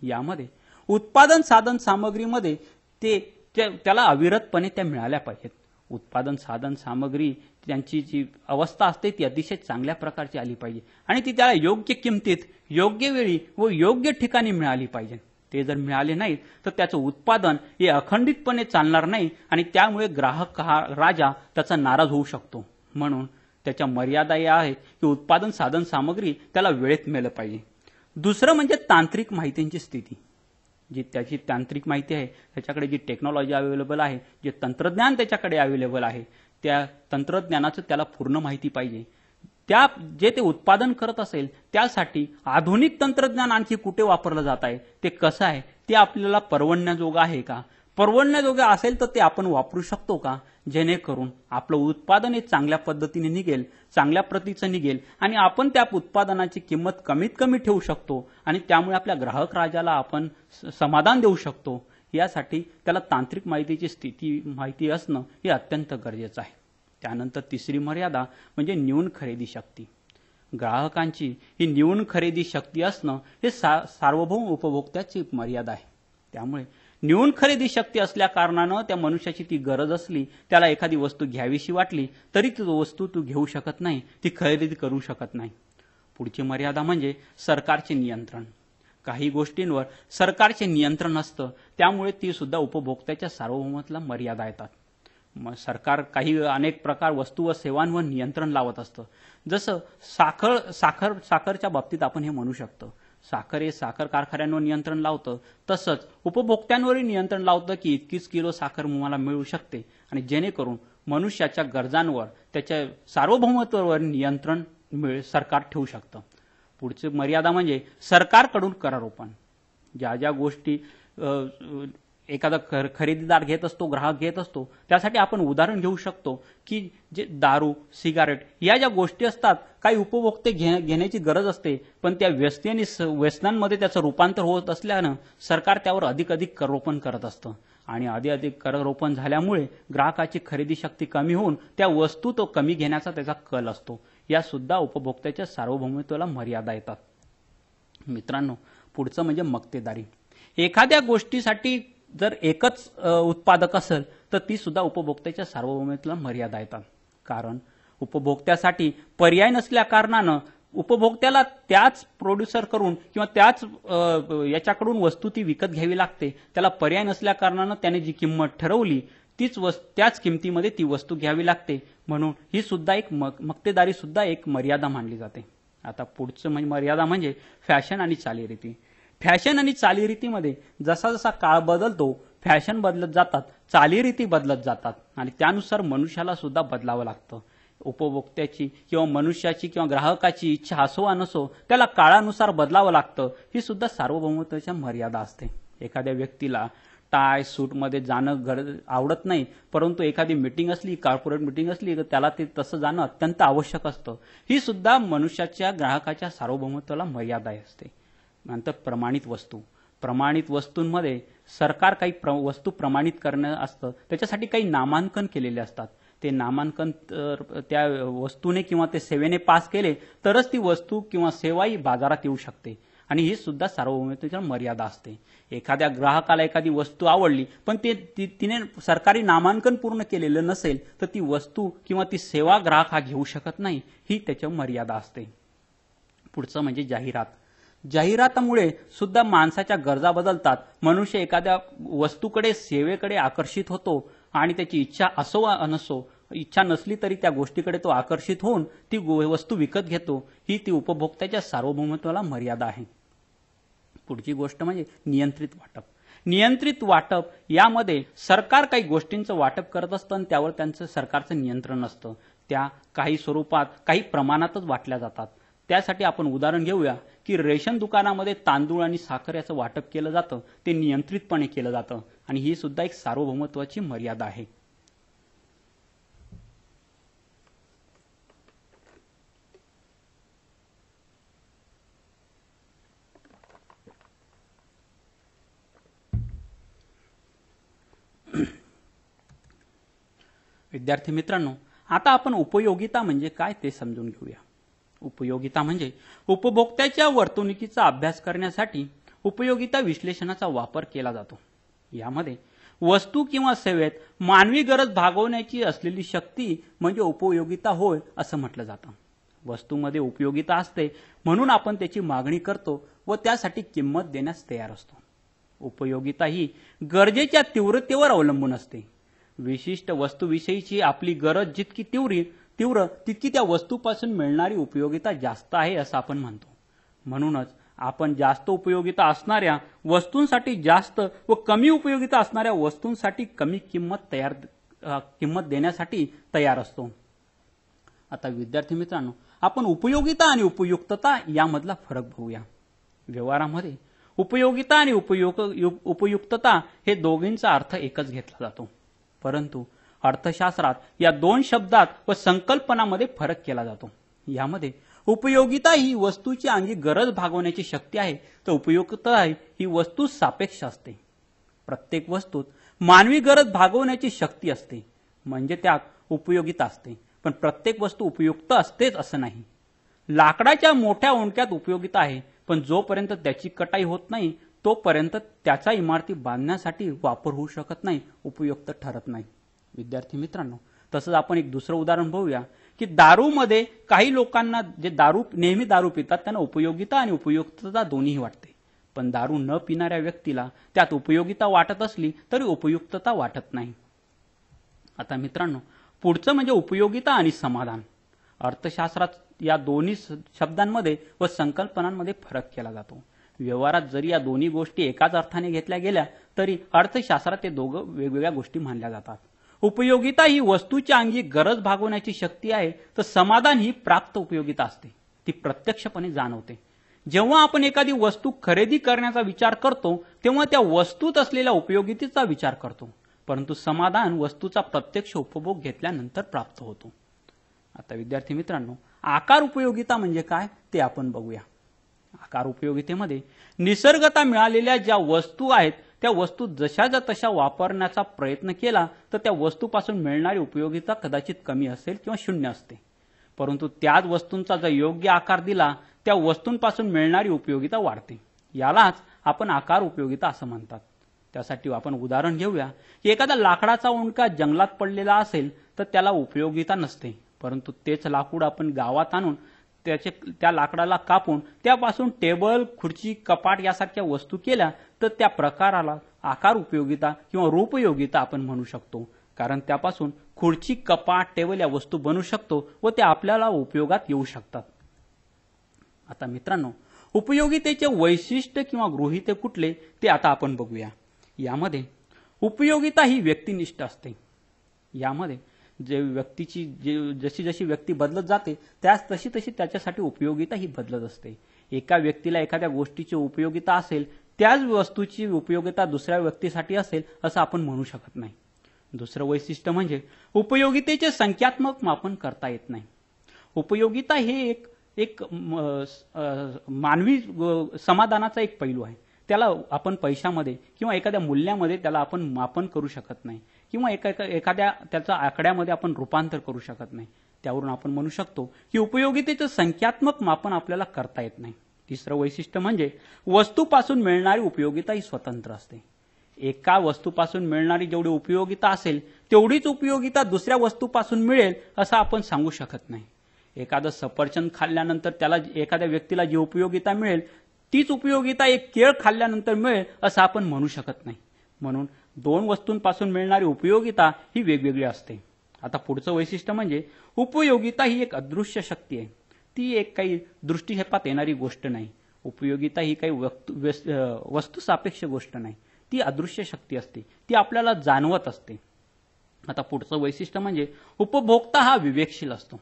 यामध्ये उत्पादन साधन सामग्रीमध्ये त्याला अविरतपणे त्या मिळाल्या पाहिजेत. उत्पादन साधन सामग्री त्यांची जी अवस्था असते ती अतिशय चांगल्या प्रकारची आली पाहिजे आणि ती त्याला योग्य किमतीत, योग्य वेळी व योग्य ठिकाणी मिळाली पाहिजे. ते जर मिळाले नाहीत तर त्याचं उत्पादन हे अखंडितपणे चालणार नाही आणि त्यामुळे ग्राहक हा राजा त्याचा नाराज होऊ शकतो. म्हणून त्याच्या मर्यादा या आहेत की उत्पादन साधन सामग्री त्याला वेळेत मिळालं पाहिजे. दुसरं म्हणजे तांत्रिक माहितींची स्थिती. जी त्याची तांत्रिक माहिती आहे, त्याच्याकडे जी टेक्नॉलॉजी अवेलेबल आहे, जे तंत्रज्ञान त्याच्याकडे अवेलेबल आहे, त्या तंत्रज्ञानाचं त्याला पूर्ण माहिती पाहिजे. जे ते उत्पादन करत असेल त्यासाठी आधुनिक तंत्रज्ञान आणखी कुठे वापरलं जात आहे, ते कसं आहे, ते आपल्याला परवडण्याजोगं आहे का, परवडण्याजोगं असेल तर ते आपण वापरू शकतो का, जेणेकरून आपलं उत्पादन हे चांगल्या पद्धतीने निघेल, चांगल्या प्रतीचं निघेल आणि आपण त्या उत्पादनाची किंमत कमीत कमी ठेवू शकतो आणि त्यामुळे आपल्या ग्राहक राजाला आपण समाधान देऊ शकतो. यासाठी त्याला तांत्रिक माहितीची माहिती असणं हे अत्यंत गरजेचं आहे. त्यानंतर तिसरी मर्यादा म्हणजे न्यून खरेदी शक्ती. ग्राहकांची ही न्यून खरेदी शक्ती असणं हे सार्वभौम उपभोक्त्याची मर्यादा आहे. त्यामुळे न्यून खरेदी शक्ती असल्या कारणानं त्या मनुष्याची ती गरज असली, त्याला एखादी वस्तू घ्यावीशी वाटली तरी ती वस्तू तू घेऊ शकत नाही, ती खरेदी करू शकत नाही. पुढची मर्यादा म्हणजे सरकारचे नियंत्रण. काही गोष्टींवर सरकारचे नियंत्रण असतं, त्यामुळे ती सुद्धा उपभोक्त्याच्या सार्वभौमत्वाला मर्यादा येतात. सरकार अनेक प्रकार वस्तू व सेवांवर नियंत्रण लावत असतं. जसं साखरच्या बाबतीत आपण हे म्हणू शकतो. साखर हे साखर कारखान्यांवर नियंत्रण लावतं, तसंच उपभोक्त्यांवरही नियंत्रण लावतं की इतकीच किलो साखर मला मिळू शकते आणि जेणेकरून मनुष्याच्या गरजांवर, त्याच्या सार्वभौमत्वावर नियंत्रण सरकार ठेवू शकतं. पुढची मर्यादा म्हणजे सरकारकडून करारोपण. ज्या गोष्टी एखादा खरेदीदार घेत असतो, ग्राहक घेत असतो, त्यासाठी आपण उदाहरण घेऊ शकतो की जे दारू, सिगारेट या ज्या गोष्टी असतात, काही उपभोक्ते घेण्याची गरज असते, पण त्या व्यसनांमध्ये त्याचं रूपांतर होत असल्यानं सरकार त्यावर अधिक करारोपण करत असतं आणि अधिक करारोपण झाल्यामुळे ग्राहकाची खरेदी शक्ती कमी होऊन त्या वस्तू तो कमी घेण्याचा त्याचा कल असतो. या सुद्धा उपभोक्त्याच्या सार्वभौमत्वाला मर्यादा येतात. मित्रांनो, पुढचं म्हणजे मक्तेदारी. एखाद्या गोष्टीसाठी जर एकच उत्पादक असेल तर ती सुद्धा उपभोक्त्याच्या सार्वभौमत्वाला मर्यादा येतात. कारण उपभोक्त्यासाठी पर्याय नसल्या कारणानं उपभोक्त्याला त्याच प्रोड्युसर करून किंवा त्याच याच्याकडून वस्तू ती विकत घ्यावी लागते. त्याला पर्याय नसल्या कारणानं त्याने जी किंमत ठरवली त्याच किमतीमध्ये ती वस्तू घ्यावी लागते. म्हणून ही सुद्धा एक मक्तेदारी सुद्धा एक मर्यादा मानली जाते. आता पुढचं मर्यादा म्हणजे फॅशन आणि चालीरीती. फॅशन आणि चालीरीतीमध्ये जसा जसा काळ बदलतो, फॅशन बदलत जातात, चालीरीती बदलत जातात आणि त्यानुसार मनुष्याला सुद्धा बदलावं लागतं. उपभोक्त्याची किंवा मनुष्याची किंवा ग्राहकाची इच्छा असो वा नसो, त्याला काळानुसार बदलावं लागतं. ही सुद्धा सार्वभौमत्वाच्या मर्यादा असते. एखाद्या व्यक्तीला टाय सूटमध्ये जाणं आवडत नाही, परंतु एखादी मीटिंग असली, कॉर्पोरेट मीटिंग असली तर त्याला ते तसं जाणं अत्यंत आवश्यक असतं. ही सुद्धा मनुष्याच्या, ग्राहकाच्या सार्वभौमत्वाला मर्यादा असते. नंतर प्रमाणित वस्तू. प्रमाणित वस्तूंमध्ये सरकार काही वस्तू प्रमाणित करणं असतं, त्याच्यासाठी काही नामांकन केलेले असतात. ते नामांकन त्या वस्तूने किंवा ते सेवेने पास केले तरच ती वस्तू किंवा सेवाही बाजारात येऊ शकते आणि ही सुद्धा सार्वभौमत्वाची मर्यादा असते. एखाद्या ग्राहकाला एखादी वस्तू आवडली पण तिने सरकारी नामांकन पूर्ण केलेलं नसेल तर ती वस्तू किंवा ती सेवा ग्राहक हा घेऊ शकत नाही. ही त्याच्या मर्यादा असते. पुढचं म्हणजे जाहिरात. जाहिरातामुळे सुद्धा माणसाच्या गरजा बदलतात. मनुष्य एखाद्या वस्तूकडे, सेवेकडे आकर्षित होतो आणि त्याची इच्छा असो वा नसो, इच्छा नसली तरी त्या गोष्टीकडे तो आकर्षित होऊन ती वस्तू विकत घेतो. ही ती उपभोक्त्याच्या सार्वभौमत्वाला मर्यादा आहे. पुढची गोष्ट म्हणजे नियंत्रित वाटप. नियंत्रित वाटप यामध्ये सरकार काही गोष्टींचं वाटप करत असतं आणि त्यावर त्यांचं सरकारचं नियंत्रण असतं. त्या काही स्वरूपात, काही प्रमाणातच वाटल्या जातात. त्यासाठी आपण उदाहरण घेऊया की रेशन दुकानामध्ये तांदूळ आणि साखर याचं वाटप केलं जातं, ते नियंत्रितपणे केलं जातं आणि ही सुद्धा एक सार्वभौमत्वाची मर्यादा आहे. विद्यार्थी मित्रांनो, आता आपण उपयोगिता म्हणजे काय ते समजून घेऊया. उपयोगिता म्हणजे उपभोक्त्याच्या वर्तणुकीचा अभ्यास करण्यासाठी उपयोगिता विश्लेषणाचा वापर केला जातो. यामध्ये वस्तू किंवा सेवेत मानवी गरज भागवण्याची असलेली शक्ती म्हणजे उपयोगिता होय असं म्हटलं जातं. वस्तूमध्ये उपयोगिता असते म्हणून आपण त्याची मागणी करतो व त्यासाठी किंमत देण्यास तयार असतो. उपयोगिता ही गरजेच्या तीव्रतेवर अवलंबून असते. विशिष्ट वस्तूविषयीची आपली गरज जितकी तीव्र तितकी त्या वस्तूपासून मिळणारी उपयोगिता जास्त आहे असं आपण म्हणतो. म्हणूनच आपण जास्त उपयोगिता असणाऱ्या वस्तूंसाठी जास्त व कमी उपयोगिता असणाऱ्या वस्तूंसाठी कमी किंमत देण्यासाठी तयार असतो. आता विद्यार्थी मित्रांनो, आपण उपयोगिता आणि उपयुक्तता यामधला फरक बघूया. व्यवहारामध्ये उपयोगिता आणि उपयुक्तता हे दोघींचा अर्थ एकच घेतला जातो, परंतु अर्थशास्त्रात या दोन शब्दात व संकल्पनामध्ये फरक केला जातो. यामध्ये उपयोगिता ही वस्तूची अंगी गरज भागवण्याची शक्ती आहे, तर उपयुक्तता ही वस्तू सापेक्ष असते. प्रत्येक वस्तूत मानवी गरज भागवण्याची शक्ती असते, म्हणजे त्यात उपयोगिता असते, पण प्रत्येक वस्तू उपयुक्त असतेच असं नाही. लाकडाच्या मोठ्या ओंडक्यात उपयोगिता आहे, पण जोपर्यंत त्याची कटाई होत नाही तोपर्यंत त्याचा इमारती बांधण्यासाठी वापर होऊ शकत नाही, उपयुक्त ठरत नाही. विद्यार्थी मित्रांनो, तसंच आपण एक दुसरं उदाहरण बघूया की दारूमध्ये काही लोकांना जे नेहमी दारू पितात त्यांना उपयोगिता आणि उपयुक्तता दोन्हीही वाटते, पण दारू न पिणाऱ्या व्यक्तीला त्यात उपयोगिता वाटत असली तरी उपयुक्तता वाटत नाही. आता मित्रांनो, पुढचं म्हणजे उपयोगिता आणि समाधान. अर्थशास्त्रात या दोन्ही शब्दांमध्ये व संकल्पनांमध्ये फरक केला जातो. व्यवहारात जरी या दोन्ही गोष्टी एकाच अर्थाने घेतल्या गेल्या तरी अर्थशास्त्रात ते दोघं वेगवेगळ्या गोष्टी मानल्या जातात. उपयोगिता ही वस्तूच्या अंगी गरज भागवण्याची शक्ती आहे, तर समाधान ही प्राप्त उपयोगिता असते, ती प्रत्यक्षपणे जाणवते. जेव्हा आपण एखादी वस्तू खरेदी करण्याचा विचार करतो तेव्हा त्या वस्तूत असलेल्या उपयोगितेचा विचार करतो, परंतु समाधान वस्तूचा प्रत्यक्ष उपभोग घेतल्यानंतर प्राप्त होतो. आता विद्यार्थी मित्रांनो, आकार उपयोगिता म्हणजे काय ते आपण बघूया. आकार उपयोगितेमध्ये निसर्गतः मिळालेल्या ज्या वस्तू आहेत त्या वस्तू जशाच्या तशा वापरण्याचा प्रयत्न केला तर त्या वस्तूपासून मिळणारी उपयोगिता कदाचित कमी असेल किंवा शून्य असते, परंतु त्याच वस्तूंचा जर योग्य आकार दिला त्या वस्तूंपासून मिळणारी उपयोगिता वाढते. यालाच आपण आकार उपयोगिता असं म्हणतात. त्यासाठी आपण उदाहरण घेऊया की एखादा लाकडाचा ओंडका जंगलात पडलेला असेल तर त्याला उपयोगिता नसते, परंतु तेच लाकूड आपण गावात आणून त्या लाकडाला कापून त्यापासून टेबल, खुर्ची, कपाट यासारख्या वस्तू केल्या तर त्या प्रकाराला आकार उपयोगिता किंवा रूपयोगिता आपण म्हणू शकतो, कारण त्यापासून खुर्ची, कपाट, टेबल या वस्तू बनवू शकतो व त्या आपल्याला उपयोगात येऊ शकतात. आता मित्रांनो, उपयोगितेचे वैशिष्ट्य किंवा गृहीते कुठले ते आता आपण बघूया. यामध्ये उपयोगिता ही व्यक्तिनिष्ठ असते. यामध्ये जशी जशी व्यक्ती बदलत जाते त्याच तशी त्याच्यासाठी उपयोगिता ही बदलत असते. एका व्यक्तीला एखाद्या गोष्टीची उपयोगिता असेल त्याच वस्तूची उपयोगिता दुसऱ्या व्यक्तीसाठी असेल असं आपण म्हणू शकत नाही. दुसरं वैशिष्ट्य म्हणजे उपयोगितेचे संख्यात्मक मापन करता येत नाही. उपयोगिता हे एक मानवी समाधानाचा एक पैलू आहे. त्याला आपण पैशामध्ये किंवा एखाद्या मूल्यामध्ये त्याला आपण मापन करू शकत नाही किंवा एखाद्या त्याचा आकड्यामध्ये आपण रूपांतर करू शकत नाही. त्यावरून आपण म्हणू शकतो की उपयोगितेचं संख्यात्मक मापन आपल्याला करता येत नाही. तिसरं वैशिष्ट्य म्हणजे वस्तूपासून मिळणारी उपयोगिता ही स्वतंत्र असते. एका वस्तूपासून मिळणारी जेवढी उपयोगिता असेल तेवढीच उपयोगिता दुसऱ्या वस्तूपासून मिळेल असं आपण सांगू शकत नाही. एखादं सफरचंद खाल्ल्यानंतर त्याला एखाद्या व्यक्तीला जी उपयोगिता मिळेल तीच उपयोगिता एक केळ खाल्ल्यानंतर मिळेल असं आपण म्हणू शकत नाही. म्हणून दोन वस्तूंपासून मिळणारी उपयोगिता ही वेगवेगळी असते. आता पुढचं वैशिष्ट्य म्हणजे उपयोगिता ही एक अदृश्य शक्ती आहे. ती एक काही दृष्टिक्षेपात येणारी गोष्ट नाही. उपयोगिता ही काही वस्तू सापेक्ष गोष्ट नाही, ती अदृश्य शक्ती असते, ती आपल्याला जाणवत असते. आता पुढचं वैशिष्ट्य म्हणजे उपभोक्ता हा विवेकशील असतो.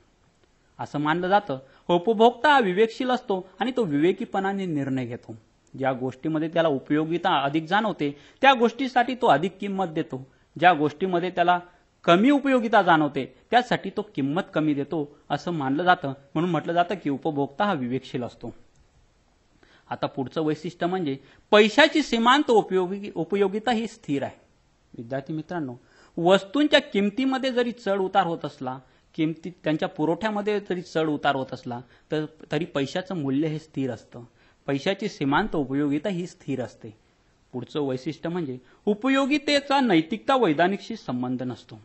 असं मानलं जातं उपभोक्ता हा विवेकशील असतो आणि तो विवेकीपणाने निर्णय घेतो. ज्या गोष्टीमध्ये त्याला उपयोगिता अधिक जाणवते त्या गोष्टीसाठी तो अधिक किंमत देतो. ज्या गोष्टीमध्ये त्याला कमी उपयोगिता जाणवते त्यासाठी तो किंमत कमी देतो असं मानलं जातं. म्हणून म्हटलं जातं की उपभोक्ता हा विवेकशील असतो. आता पुढचं वैशिष्ट्य म्हणजे पैशाची सीमांत उपयोगिता ही स्थिर आहे. विद्यार्थी मित्रांनो, वस्तूंच्या किमतीमध्ये जरी चढ उतार होत असला, किमती त्यांच्या पुरवठ्यामध्ये जरी चढ उतार होत असला, तरी पैशाचं मूल्य हे स्थिर असतं. पैशाची सीमांत उपयोगिता ही स्थिर असते. पुढचं वैशिष्ट्य म्हणजे उपयोगितेचा नैतिकता वैधानिकशी संबंध नसतो.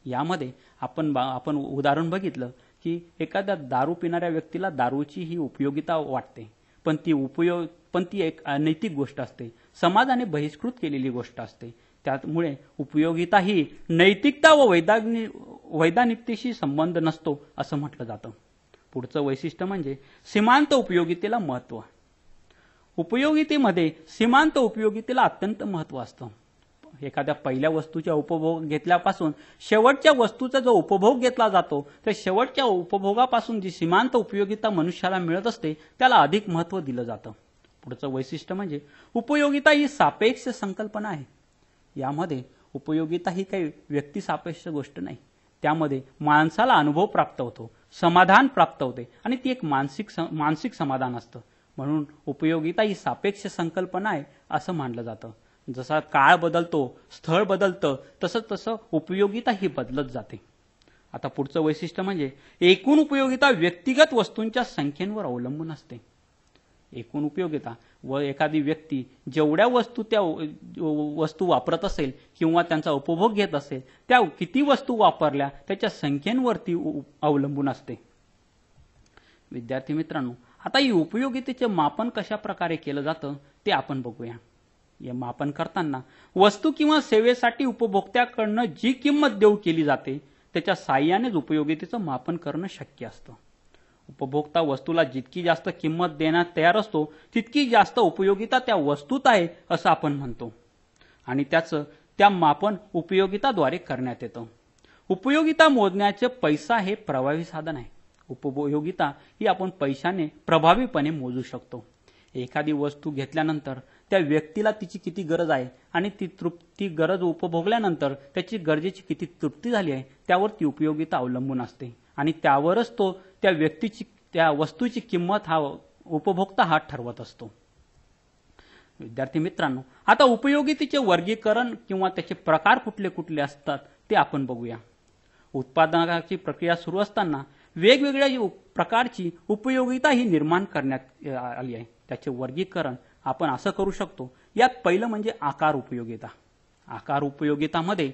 यामध्ये आपण उदाहरण बघितलं की एखाद्या दारू पिणाऱ्या व्यक्तीला दारूची ही उपयोगिता वाटते, पण ती एक अनैतिक गोष्ट असते, समाजाने बहिष्कृत केलेली गोष्ट असते. त्यामुळे उपयोगिता ही नैतिकता व वैधानिकतेशी संबंध नसतो असं म्हटलं जातं. पुढचं वैशिष्ट्य म्हणजे सीमांत उपयोगितेला महत्त्व. उपयोगितेमध्ये सीमांत उपयोगितेला अत्यंत महत्त्व असतं. एखाद्या पहिल्या वस्तूचा उपभोग घेतल्यापासून शेवटच्या वस्तूचा जो उपभोग घेतला जातो, त्या शेवटच्या उपभोगापासून जी सीमांत उपयोगिता मनुष्याला मिळत असते त्याला अधिक महत्त्व दिलं जातं. पुढचं वैशिष्ट्य म्हणजे उपयोगिता ही सापेक्ष संकल्पना आहे. यामध्ये उपयोगिता ही काही व्यक्तिसापेक्ष गोष्ट नाही. त्यामध्ये माणसाला अनुभव प्राप्त होतो, समाधान प्राप्त होते आणि ती एक मानसिक समाधान असतं. म्हणून उपयोगिता ही सापेक्ष संकल्पना आहे असं मानलं जातं. जसा काळ बदलतो, स्थळ बदलतं, तसं उपयोगिता ही बदलत जाते. आता पुढचं वैशिष्ट्य म्हणजे एकूण उपयोगिता व्यक्तिगत वस्तूंच्या संख्येवर अवलंबून असते. एकूण उपयोगिता व एखादी व्यक्ती जेवढ्या त्या वस्तू वापरत असेल किंवा त्यांचा उपभोग घेत असेल, त्या किती वस्तू वापरल्या त्याच्या संख्येवरती अवलंबून असते. विद्यार्थी मित्रांनो, आता ही उपयोगितेचे मापन कशा प्रकारे केलं जातं ते आपण बघूया. या मापन करताना वस्तू किंवा सेवेसाठी उपभोक्त्याकडनं जी किंमत देऊ केली जाते त्याच्या साहाय्यानेच उपयोगितेचं मापन करणं शक्य असतं. उपभोक्ता वस्तूला जितकी जास्त किंमत देण्यास तयार असतो तितकी जास्त उपयोगिता त्या वस्तूत आहे असं आपण म्हणतो आणि त्या मापन उपयोगिताद्वारे करण्यात येतं. उपयोगिता मोजण्याचे पैसा हे प्रभावी साधन आहे. उपयोगिता ही आपण पैशाने प्रभावीपणे मोजू शकतो. एखादी वस्तू घेतल्यानंतर त्या व्यक्तीला तिची किती गरज आहे आणि ती गरज उपभोगल्यानंतर त्याची गरजेची किती तृप्ती झाली आहे त्यावर ती उपयोगिता अवलंबून असते आणि त्यावरच त्या वस्तूची किंमत उपभोक्ता ठरवत असतो. विद्यार्थी मित्रांनो, आता उपयोगितेचे वर्गीकरण किंवा त्याचे प्रकार कुठले कुठले असतात ते आपण बघूया. उत्पादनाची प्रक्रिया सुरू असताना वेगवेगळ्या प्रकारची उपयोगिता ही निर्माण करण्यात आली आहे. त्याचे वर्गीकरण आपण असं करू शकतो. यात पहिलं म्हणजे आकार उपयोगिता. आकार उपयोगितामध्ये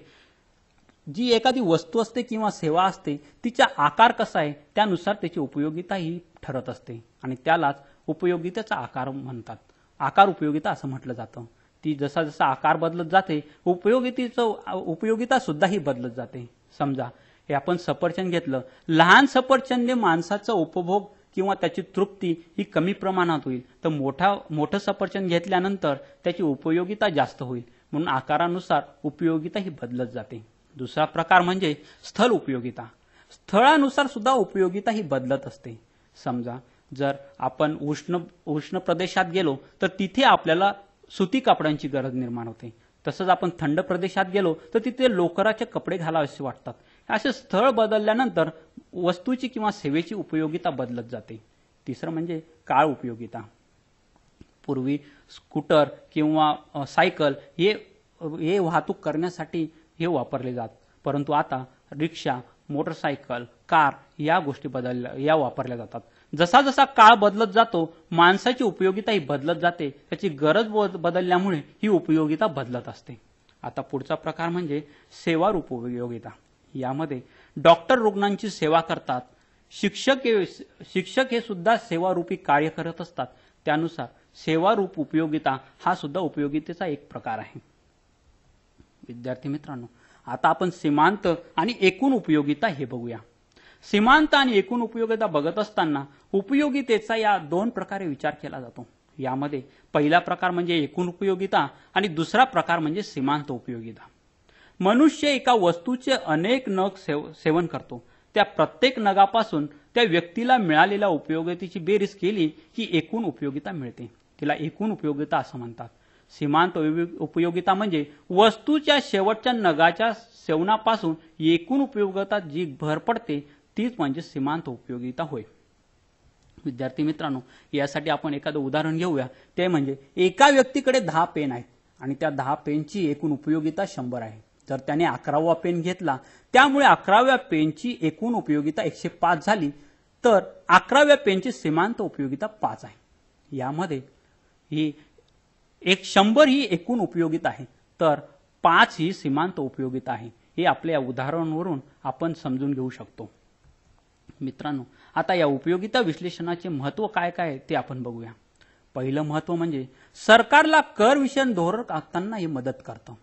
जी एखादी वस्तू असते किंवा सेवा असते तिचा आकार कसा आहे त्यानुसार त्याची उपयोगिता ही ठरत असते आणि त्यालाच उपयोगितेचा आकार म्हणतात. आकार उपयोगिता असं म्हटलं जातं. ती जसा जसा आकार बदलत जाते उपयोगिता सुद्धा ही बदलत जाते. समजा हे आपण सफरचंद घेतलं, लहान सफरचंदे माणसाचा उपभोग किंवा त्याची तृप्ती ही कमी प्रमाणात होईल, तर मोठं सफरचंद घेतल्यानंतर त्याची उपयोगिता जास्त होईल. म्हणून आकारानुसार उपयोगिता ही बदलत जाते. दुसरा प्रकार म्हणजे स्थळ उपयोगिता. स्थळानुसार सुद्धा उपयोगिता ही बदलत असते. समजा जर आपण उष्ण प्रदेशात गेलो तर तिथे आपल्याला सुती कपड्यांची गरज निर्माण होते. तसंच आपण थंड प्रदेशात गेलो तर तिथे लोकराचे कपडे घालावेसे वाटतात. असे स्थळ बदलल्यानंतर वस्तूची किंवा सेवेची उपयोगिता बदलत जाते. तिसरं म्हणजे काळ उपयोगिता. पूर्वी स्कूटर किंवा सायकल हे वाहतूक करण्यासाठी हे वापरले जात, परंतु आता रिक्षा, मोटरसायकल, कार या गोष्टी वापरल्या जातात. जसा जसा काळ बदलत जातो माणसाची उपयोगिता ही बदलत जाते. त्याची गरज बदलल्यामुळे ही उपयोगिता बदलत असते. आता पुढचा प्रकार म्हणजे सेवारूप उपयोगिता. यामध्ये डॉक्टर रुग्णांची सेवा करतात. शिक्षक हे सुद्धा सेवारूपी कार्य करत असतात. त्यानुसार सेवारूप उपयोगिता हा सुद्धा उपयोगितेचा एक प्रकार आहे. विद्यार्थी मित्रांनो, आता आपण सीमांत आणि एकूण उपयोगिता हे बघूया. सीमांत आणि एकूण उपयोगिता बघत असताना उपयोगितेचा या दोन प्रकारे विचार केला जातो. यामध्ये पहिला प्रकार म्हणजे एकूण उपयोगिता आणि दुसरा प्रकार म्हणजे सीमांत उपयोगिता. मनुष्य एका वस्तूचे अनेक नग सेवन करतो. त्या प्रत्येक नगापासून त्या व्यक्तीला मिळालेल्या उपयोगितेची बेरीज केली की एकूण उपयोगिता मिळते. तिला एकूण उपयोगिता असं म्हणतात. सीमांत उपयोगिता म्हणजे वस्तूच्या शेवटच्या नगाच्या सेवनापासून एकूण उपयोगिता जी भर पडते तीच म्हणजे सीमांत उपयोगिता होय. विद्यार्थी मित्रांनो, यासाठी आपण एखादं उदाहरण घेऊया. ते म्हणजे एका व्यक्तीकडे 10 पेन आहेत आणि त्या 10 पेनची एकूण उपयोगिता 100 आहे. तर त्याने 11वा पेन घेतला, त्यामुळे 11व्या पेनची एकूण उपयोगिता 105 झाली, तर 11व्या पेनची सीमांत उपयोगिता 5 आहे. यामध्ये ही 100 ही एकूण उपयोगिता आहे, तर 5 ही सीमांत उपयोगिता आहे. हे आपल्या या उदाहरणावरून आपण समजून घेऊ शकतो. मित्रांनो, आता या उपयोगिता विश्लेषणाचे महत्त्व काय काय ते आपण बघूया. पहिलं महत्त्व म्हणजे सरकारला कर विषयक धोरण आखताना हे मदत करतं.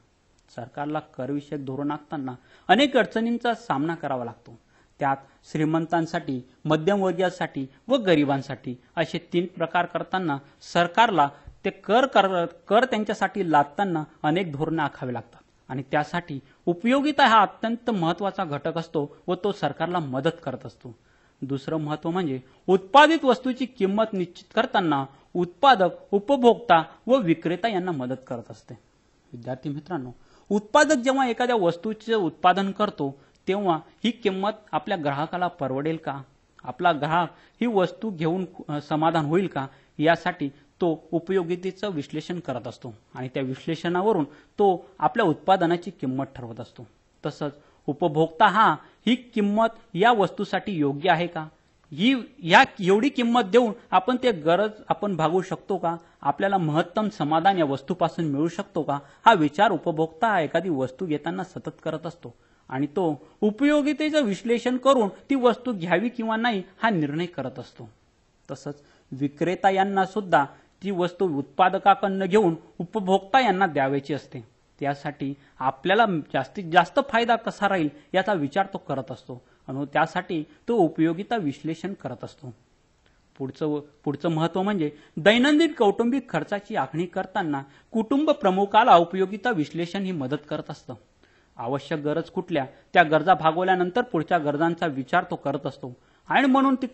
सरकारला कर विषयक धोरण आखताना अनेक अडचणींचा सामना करावा लागतो. त्यात श्रीमंतांसाठी, मध्यमवर्गीयांसाठी व गरिबांसाठी असे 3 प्रकार करताना सरकारला ते कर त्यांच्यासाठी लादताना अनेक धोरणे आखावी लागतात आणि त्यासाठी उपयोगिता हा अत्यंत महत्त्वाचा घटक असतो व तो सरकारला मदत करत असतो. दुसरं महत्त्व म्हणजे उत्पादित वस्तूची किंमत निश्चित करताना उत्पादक, उपभोक्ता व विक्रेता यांना मदत करत असते. विद्यार्थी मित्रांनो, उत्पादक जेव्हा एखाद्या वस्तूचे उत्पादन करतो तेव्हा ही किंमत आपल्या ग्राहकाला परवडेल का, आपला ग्राहक ही वस्तू घेऊन समाधान होईल का, यासाठी तो उपयोगितेचं विश्लेषण करत असतो आणि त्या विश्लेषणावरून तो आपल्या उत्पादनाची किंमत ठरवत असतो. तसंच उपभोक्ता हा ही किंमत या वस्तूसाठी योग्य आहे का, एवढी किंमत देऊन आपण ते गरज आपण भागवू शकतो का, आपल्याला महत्तम समाधान या वस्तूपासून मिळू शकतो का, हा विचार उपभोक्ता एखादी वस्तू घेताना सतत करत असतो आणि तो उपयोगितेचं विश्लेषण करून ती वस्तू घ्यावी किंवा नाही हा निर्णय करत असतो. तसंच विक्रेता यांना सुद्धा ती वस्तू उत्पादकाकडून घेऊन उपभोक्ता यांना द्यावायची असते. त्यासाठी आपल्याला जास्तीत जास्त फायदा कसा राहील याचा विचार तो करत असतो आणि त्यासाठी तो उपयोगिता विश्लेषण करत असतो. पुढचं महत्त्व म्हणजे दैनंदिन कौटुंबिक खर्चाची आखणी करताना कुटुंब प्रमुखाला उपयोगिता विश्लेषण ही मदत करत असतं. आवश्यक गरज कुठल्या त्या गरजा भागवल्यानंतर पुढच्या गरजांचा विचार तो करत असतो आणि म्हणून ती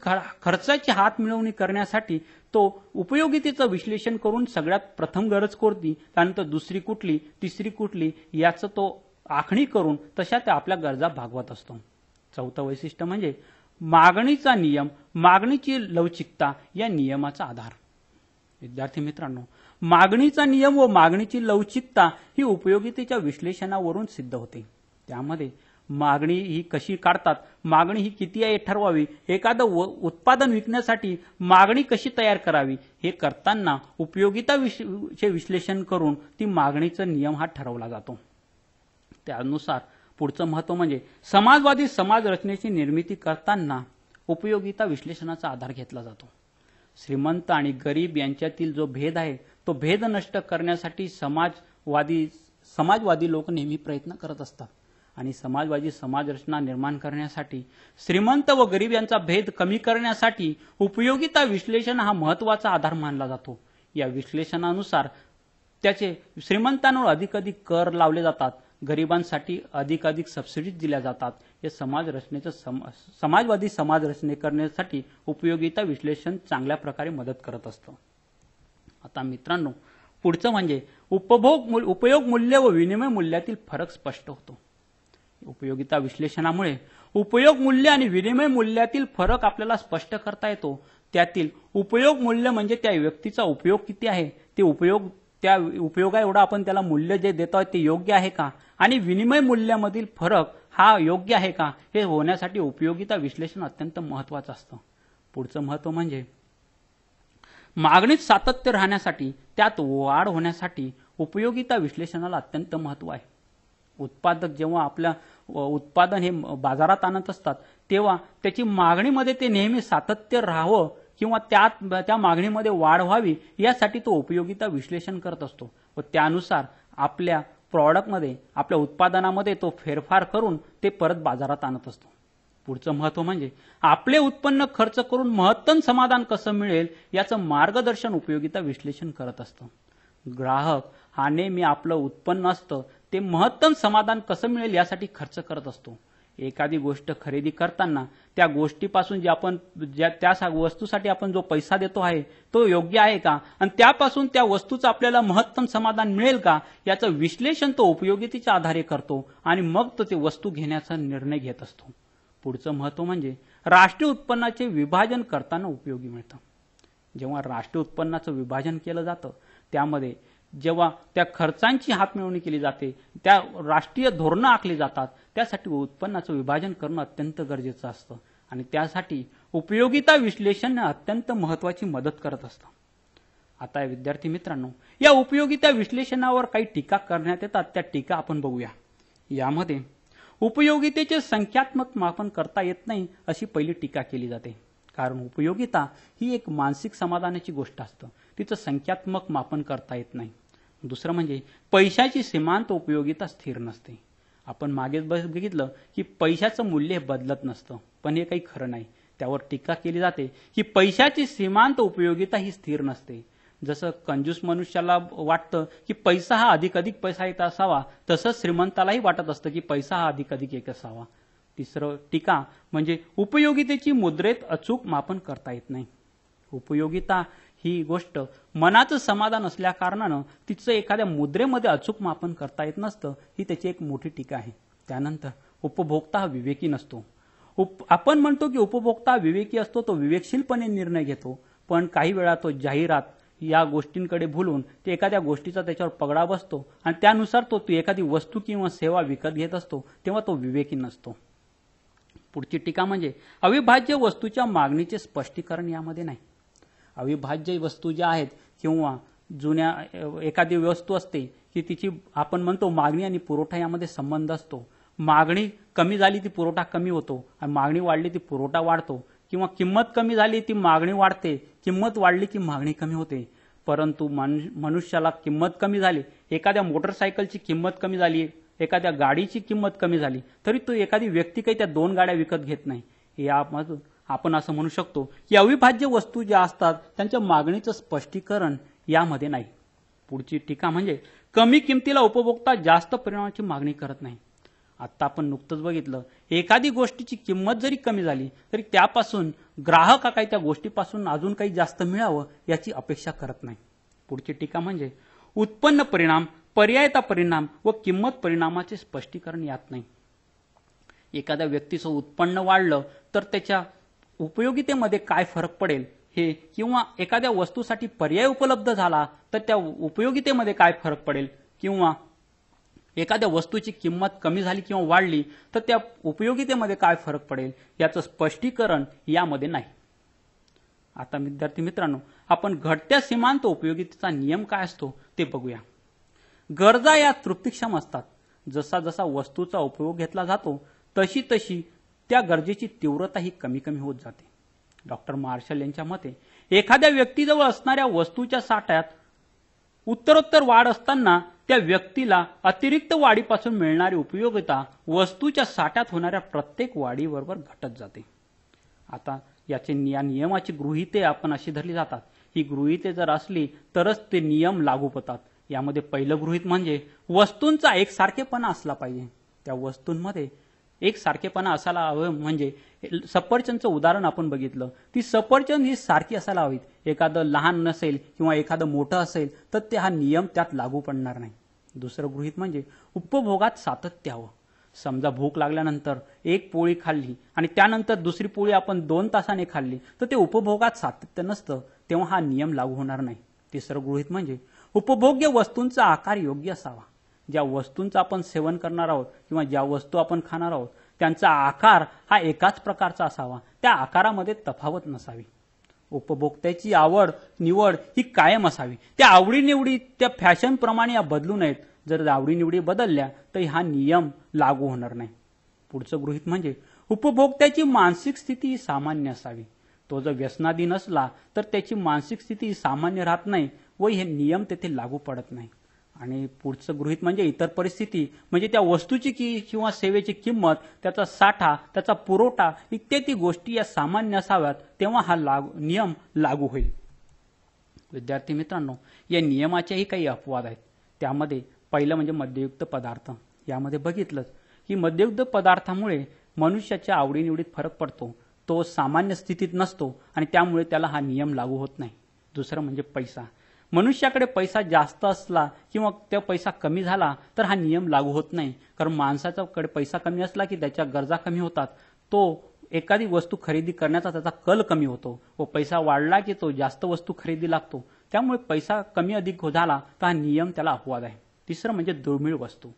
खर्चाची हात मिळवणी करण्यासाठी तो उपयोगितेचं विश्लेषण करून सगळ्यात प्रथम गरज कोणती, त्यानंतर दुसरी कुठली, तिसरी कुठली याचं तो आखणी करून तशा त्या आपल्या गरजा भागवत असतो. चौथं वैशिष्ट्य म्हणजे मागणीचा नियम, मागणीची लवचिकता या नियमाचा आधार. विद्यार्थी मित्रांनो, मागणीचा नियम व मागणीची लवचिकता ही उपयोगितेच्या विश्लेषणावरून सिद्ध होते. त्यामध्ये मागणी ही कशी काढतात, मागणी ही किती आहे ठरवावी, एखादं उत्पादन विकण्यासाठी मागणी कशी तयार करावी हे करताना उपयोगिता विश्लेषण करून ती मागणीचा नियम हा ठरवला जातो. त्यानुसार पुढचं महत्त्व म्हणजे समाजवादी समाज रचनेची निर्मिती करताना उपयोगिता विश्लेषणाचा आधार घेतला जातो. श्रीमंत आणि गरीब यांच्यातील जो भेद आहे तो भेद नष्ट करण्यासाठी समाजवादी लोक नेहमी प्रयत्न करत असतात आणि समाजवादी समाज रचना निर्माण करण्यासाठी श्रीमंत व गरीब यांचा भेद कमी करण्यासाठी उपयोगिता विश्लेषण हा महत्त्वाचा आधार मानला जातो. या विश्लेषणानुसार त्याचे श्रीमंतांवर अधिकाधिक कर लावले जातात, गरिबांसाठी अधिकाधिक सबसिडीज दिल्या जातात. हे समाजवादी समाज रचने करण्यासाठी उपयोगिता विश्लेषण चांगल्या प्रकारे मदत करत असतं. आता मित्रांनो, पुढचं म्हणजे उपयोग मूल्य व विनिमय मूल्यातील फरक स्पष्ट होतो. उपयोगिता विश्लेषणामुळे उपयोग मूल्य आणि विनिमय मूल्यातील फरक आपल्याला स्पष्ट करता येतो. त्यातील उपयोग मूल्य म्हणजे त्या व्यक्तीचा उपयोग किती आहे, त्या उपयोगा एवढा आपण त्याला मूल्य जे देतो ते योग्य आहे का, आणि विनिमय मूल्यामधील फरक हा योग्य आहे का, हे होण्यासाठी उपयोगिता विश्लेषण अत्यंत महत्त्वाचं असतं. पुढचं महत्त्व म्हणजे मागणीत सातत्य राहण्यासाठी, त्यात वाढ होण्यासाठी उपयोगिता विश्लेषणाला अत्यंत महत्त्व आहे. उत्पादक जेव्हा आपल्या उत्पादन हे बाजारात आणत असतात तेव्हा त्याची मागणीमध्ये ते नेहमी सातत्य राहावं किंवा त्या मागणीमध्ये वाढ व्हावी यासाठी तो उपयोगिता विश्लेषण करत असतो व त्यानुसार आपल्या प्रॉडक्टमध्ये, आपल्या उत्पादनामध्ये तो फेरफार करून ते परत बाजारात आणत असतो. पुढचं महत्त्व म्हणजे आपले उत्पन्न खर्च करून महत्तम समाधान कसं मिळेल याचं मार्गदर्शन उपयोगिता विश्लेषण करत असतं. ग्राहक हा नेहमी आपलं उत्पन्न असतं ते महत्तम समाधान कसं मिळेल यासाठी खर्च करत असतो. एखादी गोष्ट खरेदी करताना त्या गोष्टीपासून त्या वस्तूसाठी आपण जो पैसा देतो आहे तो योग्य आहे का आणि त्यापासून त्या वस्तूचं आपल्याला महत्तम समाधान मिळेल का याचं विश्लेषण तो उपयोगितेच्या आधारे करतो आणि मग तो ते वस्तू घेण्याचा निर्णय घेत असतो. पुढचं महत्त्व म्हणजे राष्ट्रीय उत्पन्नाचे विभाजन करताना उपयोगी मिळतं. जेव्हा राष्ट्रीय उत्पन्नाचं विभाजन केलं जातं त्यामध्ये जेव्हा त्या खर्चांची हातमिळवणी केली जाते, त्या राष्ट्रीय धोरणं आखली जातात, त्यासाठी उत्पन्नाचं विभाजन करणं अत्यंत गरजेचं असतं आणि त्यासाठी उपयोगिता विश्लेषण अत्यंत महत्वाची मदत करत असतं. आता विद्यार्थी मित्रांनो, या उपयोगिता विश्लेषणावर काही टीका करण्यात येतात, त्या टीका आपण बघूया. यामध्ये उपयोगितेचे संख्यात्मक मापन करता येत नाही अशी पहिली टीका केली जाते, कारण उपयोगिता ही एक मानसिक समाधानाची गोष्ट असतं, तिचं संख्यात्मक मापन करता येत नाही. दुसरं म्हणजे पैशाची सीमांत उपयोगिता स्थिर नसते. आपण मागेच बघितलं की पैशाचं मूल्य बदलत नसतं, पण हे काही खरं नाही. त्यावर टीका केली जाते की पैशाची सीमांत उपयोगिता ही स्थिर नसते. जसं कंजूस मनुष्याला वाटतं की पैसा हा अधिकाधिक पैसा येत असावा, तसंच श्रीमंतालाही वाटत असतं की पैसा हा अधिकाधिक येत असावा. तिसरं टीका म्हणजे उपयोगितेची मुद्रेत अचूक मापन करता येत नाही. उपयोगिता ही गोष्ट मनाचं समाधान असल्या कारणानं तिचं एखाद्या मुद्रेमध्ये अचूक मापन करता येत नसतं, ही त्याची एक मोठी टीका आहे. त्यानंतर उपभोक्ता हा विवेकी नसतो. आपण म्हणतो की उपभोक्ता विवेकी असतो, तो विवेकशीलपणे निर्णय घेतो, पण काही वेळा तो जाहिरात या गोष्टींकडे भुलून ते एखाद्या गोष्टीचा त्याच्यावर पगडा बसतो आणि त्यानुसार तो एखादी वस्तू किंवा सेवा विकत घेत असतो, तेव्हा तो विवेकी नसतो. पुढची टीका म्हणजे अविभाज्य वस्तूच्या मागणीचे स्पष्टीकरण यामध्ये नाही. अविभाज्य वस्तू ज्या आहेत किंवा जुन्या एखादी वस्तू असते की तिची आपण म्हणतो मागणी आणि पुरवठा यामध्ये संबंध असतो. मागणी कमी झाली ती पुरवठा कमी होतो आणि मागणी वाढली ती पुरवठा वाढतो, किंवा किंमत कमी झाली ती मागणी वाढते, किंमत वाढली की मागणी कमी होते. परंतु मनुष्याला किंमत कमी झाली, एखाद्या मोटरसायकलची किंमत कमी झाली, एखाद्या गाडीची किंमत कमी झाली, तरी तो एखादी व्यक्ती काही त्या दोन गाड्या विकत घेत नाही. यामधून आपण असं म्हणू शकतो की अविभाज्य वस्तू ज्या असतात त्यांच्या मागणीचं स्पष्टीकरण यामध्ये नाही. पुढची टीका म्हणजे कमी किमतीला उपभोक्ता जास्त परिमाणाची मागणी करत नाही. आता आपण नुकतंच बघितलं, एखादी गोष्टीची किंमत जरी कमी झाली तरी त्यापासून ग्राहक काही त्या गोष्टीपासून अजून काही जास्त मिळावं याची अपेक्षा करत नाही. पुढची टीका म्हणजे उत्पन्न परिणाम, पर्यायता परिणाम व किंमत परिणामाचे स्पष्टीकरण यात नाही. एखाद्या व्यक्तीचं उत्पन्न वाढलं तर त्याच्या उपयोगितेमध्ये काय फरक पडेल हे, किंवा एखाद्या वस्तूसाठी पर्याय उपलब्ध झाला तर त्या उपयोगितेमध्ये काय फरक पडेल, किंवा एखाद्या वस्तूची किंमत कमी झाली किंवा वाढली तर त्या उपयोगितेमध्ये काय फरक पडेल याचं स्पष्टीकरण यामध्ये नाही. आता विद्यार्थी मित्रांनो, आपण घटत्या सीमांत उपयोगितेचा नियम काय असतो ते बघूया. गरजा या तृप्तिक्षम असतात. जसा जसा वस्तूचा उपयोग घेतला जातो तशी तशी त्या गरजेची तीव्रता ही कमी कमी होत जाते. डॉक्टर मार्शल यांच्या मते एखाद्या व्यक्तीजवळ असणाऱ्या वस्तूच्या साठ्यात उत्तरोत्तर वाढ असताना त्या व्यक्तीला अतिरिक्त वाढीपासून मिळणारी उपयोगिता वस्तूच्या साठ्यात होणाऱ्या प्रत्येक वाढीबरोबर घटत जाते. आता या नियमाची गृहीते आपण अशी धरली जातात. ही गृहीते जर असली तरच ते नियम लागू होतात. यामध्ये पहिलं गृहीत म्हणजे वस्तूंचा एकसारखेपणा असला पाहिजे. त्या वस्तूंमध्ये एकसारखेपणा असायला हवं. म्हणजे सफरचंदचं उदाहरण आपण बघितलं, ती सफरचंद ही सारखी असायला हवीत. एखादं लहान नसेल किंवा एखादं मोठं असेल तर ते हा नियम त्यात लागू पडणार नाही. दुसरं गृहीत म्हणजे उपभोगात सातत्य हवं. समजा भूक लागल्यानंतर एक पोळी खाल्ली आणि त्यानंतर दुसरी पोळी आपण 2 तासाने खाल्ली तर ते उपभोगात सातत्य नसतं, तेव्हा हा नियम लागू होणार नाही. तिसरं गृहीत म्हणजे उपभोग्य वस्तूंचा आकार योग्य असावा. ज्या वस्तूंचं आपण सेवन करणार आहोत किंवा ज्या वस्तू आपण खाणार आहोत त्यांचा आकार हा एकाच प्रकारचा असावा, त्या आकारामध्ये तफावत नसावी. उपभोक्त्याची आवड निवड ही कायम असावी. त्या आवडीनिवडी त्या फॅशन प्रमाणे बदलू नयेत. जर आवडीनिवडी बदलल्या तर हा नियम लागू होणार नाही. पुढचं गृहीत म्हणजे उपभोक्त्याची मानसिक स्थिती ही सामान्य असावी. तो जर व्यसनाधीन नसला तर त्याची मानसिक स्थिती सामान्य राहत नाही व हे नियम तेथे लागू पडत नाही. आणि पुढचं गृहीत म्हणजे इतर परिस्थिती, म्हणजे त्या वस्तूची किंवा सेवेची किंमत, त्याचा साठा, त्याचा पुरवठा इत्यादी गोष्टी या सामान्य असाव्यात, तेव्हा हा नियम लागू होईल. विद्यार्थी मित्रांनो, या नियमाचेही काही अपवाद आहेत. त्यामध्ये पहिलं म्हणजे मद्ययुक्त पदार्थ. यामध्ये बघितलं की मद्ययुक्त पदार्थामुळे मनुष्याच्या आवडीनिवडीत फरक पडतो. तो सामान्य स्थितीत नसतो आणि त्यामुळे त्याला हा नियम लागू होत नाही. दुसरं म्हणजे पैसा. मनुष्याकडे पैसा जास्त असला किंवा त्या पैसा कमी झाला तर हा नियम लागू होत नाही, कारण माणसाच्याकडे पैसा कमी असला की त्याच्या गरजा कमी होतात. तो एखादी वस्तू खरेदी करण्याचा त्याचा कल कमी होतो व पैसा वाढला की तो जास्त वस्तू खरेदी लागतो. त्यामुळे पैसा कमी अधिक झाला तर हा नियम त्याला अपवाद आहे. तिसरं म्हणजे दुर्मिळ वस्तू,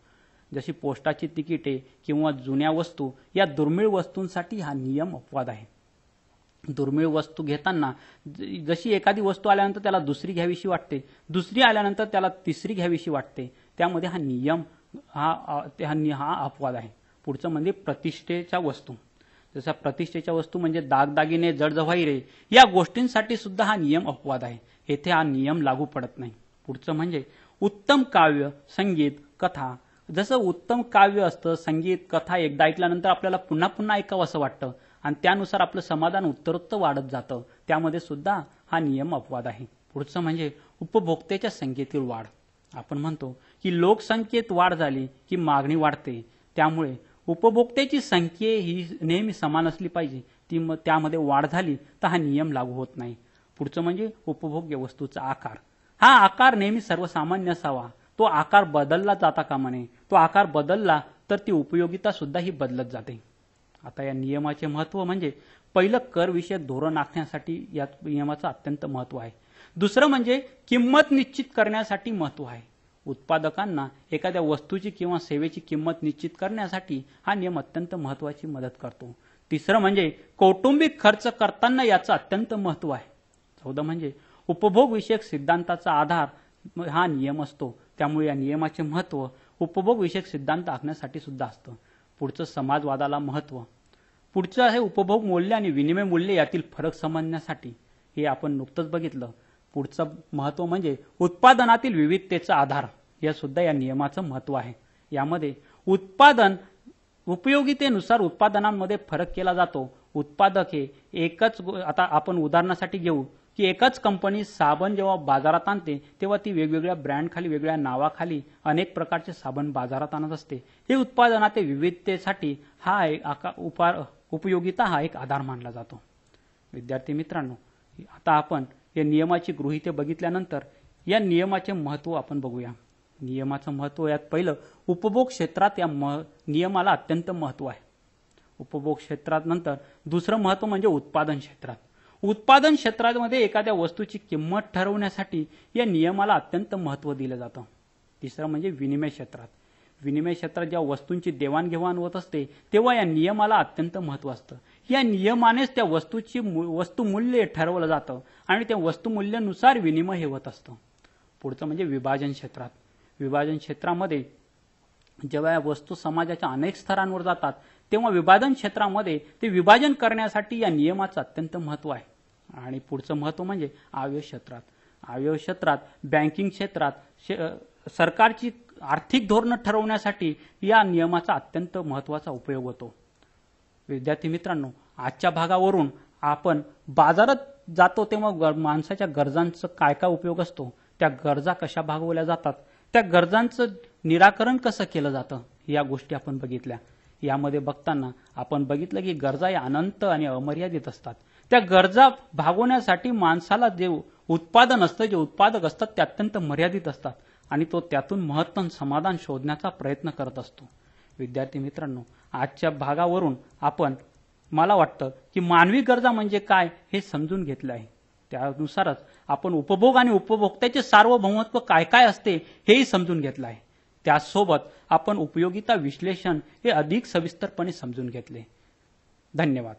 जशी पोस्टाची तिकिटे किंवा जुन्या वस्तू, या दुर्मिळ वस्तूंसाठी हा नियम अपवाद आहे. दुर्मिळ वस्तू घेताना जशी एखादी वस्तू आल्यानंतर त्याला दुसरी घ्यावीशी वाटते, दुसरी आल्यानंतर त्याला तिसरी घ्यावीशी वाटते, त्यामध्ये हा नियम हा अपवाद आहे. पुढचं म्हणजे प्रतिष्ठेच्या वस्तू, जसं प्रतिष्ठेच्या वस्तू म्हणजे दागदागिने, जडजवाहिरे, या गोष्टींसाठी सुद्धा हा नियम अपवाद आहे. येथे हा नियम लागू पडत नाही. पुढचं म्हणजे उत्तम काव्य, संगीत, कथा. जसं उत्तम काव्य असतं, संगीत, कथा एकदा ऐकल्यानंतर आपल्याला पुन्हा पुन्हा ऐकावं असं वाटतं आणि त्यानुसार आपलं समाधान उत्तरोत्तर वाढत जातं, त्यामध्ये सुद्धा हा नियम अपवाद आहे. पुढचं म्हणजे उपभोक्त्याच्या संख्येतील वाढ. आपण म्हणतो की लोकसंख्येत वाढ झाली की मागणी वाढते, त्यामुळे उपभोक्त्याची संख्या ही नेहमी समान असली पाहिजे. त्यामध्ये वाढ झाली तर हा नियम लागू होत नाही. पुढचं म्हणजे उपभोग्य वस्तूचा आकार. हा आकार नेहमी सर्वसामान्य असावा, तो आकार बदलला जाता कामा नये. तो आकार बदलला तर ती उपयोगिता सुद्धा ही बदलत जाते. आता या नियमाचे महत्त्व म्हणजे पहिलं कर विषयक धोरण आखण्यासाठी या नियमाचं अत्यंत महत्त्व आहे. दुसरं म्हणजे किंमत निश्चित करण्यासाठी महत्त्व आहे. उत्पादकांना एखाद्या वस्तूची किंवा सेवेची किंमत निश्चित करण्यासाठी हा नियम अत्यंत महत्त्वाची मदत करतो. तिसरं म्हणजे कौटुंबिक खर्च करताना याचं अत्यंत महत्त्व आहे. चौथं म्हणजे उपभोग विषयक सिद्धांताचा आधार हा नियम असतो, त्यामुळे या नियमाचे महत्त्व उपभोग विषयक सिद्धांत आखण्यासाठी सुद्धा असतं. पुढचं समाजवादाला महत्त्व. पुढचं आहे उपभोग मूल्य आणि विनिमय मूल्य यातील फरक समजण्यासाठी. हे आपण नुकतंच बघितलं. पुढचं महत्त्व म्हणजे उत्पादनातील विविधतेचा आधार. या सुद्धा या नियमाचं महत्त्व आहे. यामध्ये उत्पादन उपयोगितेनुसार उत्पादनांमध्ये फरक केला जातो. उत्पादक हे एकच, आता आपण उदाहरणासाठी घेऊ की एकच कंपनी साबण जेव्हा बाजारात आणते तेव्हा ती वेगवेगळ्या ब्रँड खाली, वेगवेगळ्या नावाखाली अनेक प्रकारचे साबण बाजारात आणत असते. हे उत्पादनातील विविधतेसाठी हा एक उपयोगिता हा एक आधार मानला जातो. विद्यार्थी मित्रांनो, आता आपण या नियमाची गृहीते बघितल्यानंतर या नियमाचे महत्त्व आपण बघूया. नियमाचं महत्त्व यात पहिलं, उपभोग क्षेत्रात या नियमाला अत्यंत महत्त्व आहे. उपभोग क्षेत्रात नंतर दुसरं महत्त्व म्हणजे उत्पादन क्षेत्रात. उत्पादन क्षेत्रामध्ये एखाद्या वस्तूची किंमत ठरवण्यासाठी या नियमाला अत्यंत महत्त्व दिलं जातं. तिसरं म्हणजे विनिमय क्षेत्रात. विनिमय क्षेत्रात जेव्हा वस्तूंची देवाणघेवाण होत असते तेव्हा या नियमाला अत्यंत महत्त्व असतं. या नियमानेच त्या वस्तूमूल्य ठरवलं जातं आणि त्या वस्तूमूल्यानुसार विनिमय हे होत असतं. पुढचं म्हणजे विभाजन क्षेत्रात. विभाजन क्षेत्रामध्ये जेव्हा या वस्तू समाजाच्या अनेक स्तरांवर जातात तेव्हा विभाजन क्षेत्रामध्ये ते विभाजन करण्यासाठी या नियमाचं अत्यंत महत्त्व आहे. आणि पुढचं महत्त्व म्हणजे अवयव क्षेत्रात. अवयव क्षेत्रात, बँकिंग क्षेत्रात सरकारची आर्थिक धोरणं ठरवण्यासाठी या नियमाचा अत्यंत महत्त्वाचा उपयोग होतो. विद्यार्थी मित्रांनो, आजच्या भागावरून आपण बाजारात जातो तेव्हा माणसाच्या गरजांचा काय काय उपयोग असतो, त्या गरजा कशा भागवल्या जातात, त्या गरजांचं निराकरण कसं केलं जातं, या गोष्टी आपण बघितल्या. यामध्ये बघताना आपण बघितलं की गरजा या अनंत आणि अमर्यादित असतात. त्या गरजा भागवण्यासाठी माणसाला जे उत्पादन असतं, जे उत्पादक असतात ते अत्यंत मर्यादित असतात आणि तो त्यातून महत्तम समाधान शोधण्याचा प्रयत्न करत असतो. विद्यार्थी मित्रांनो, आजच्या भागावरून मला वाटतं की मानवी गरजा म्हणजे काय हे समजून घेतलं आहे. त्यानुसारच आपण उपभोग आणि उपभोक्त्याचे सार्वभौमत्व काय काय असते हेही समजून घेतलं आहे. त्यासोबत आपण उपयोगिता विश्लेषण हे अधिक सविस्तरपणे समजून घेतले. धन्यवाद.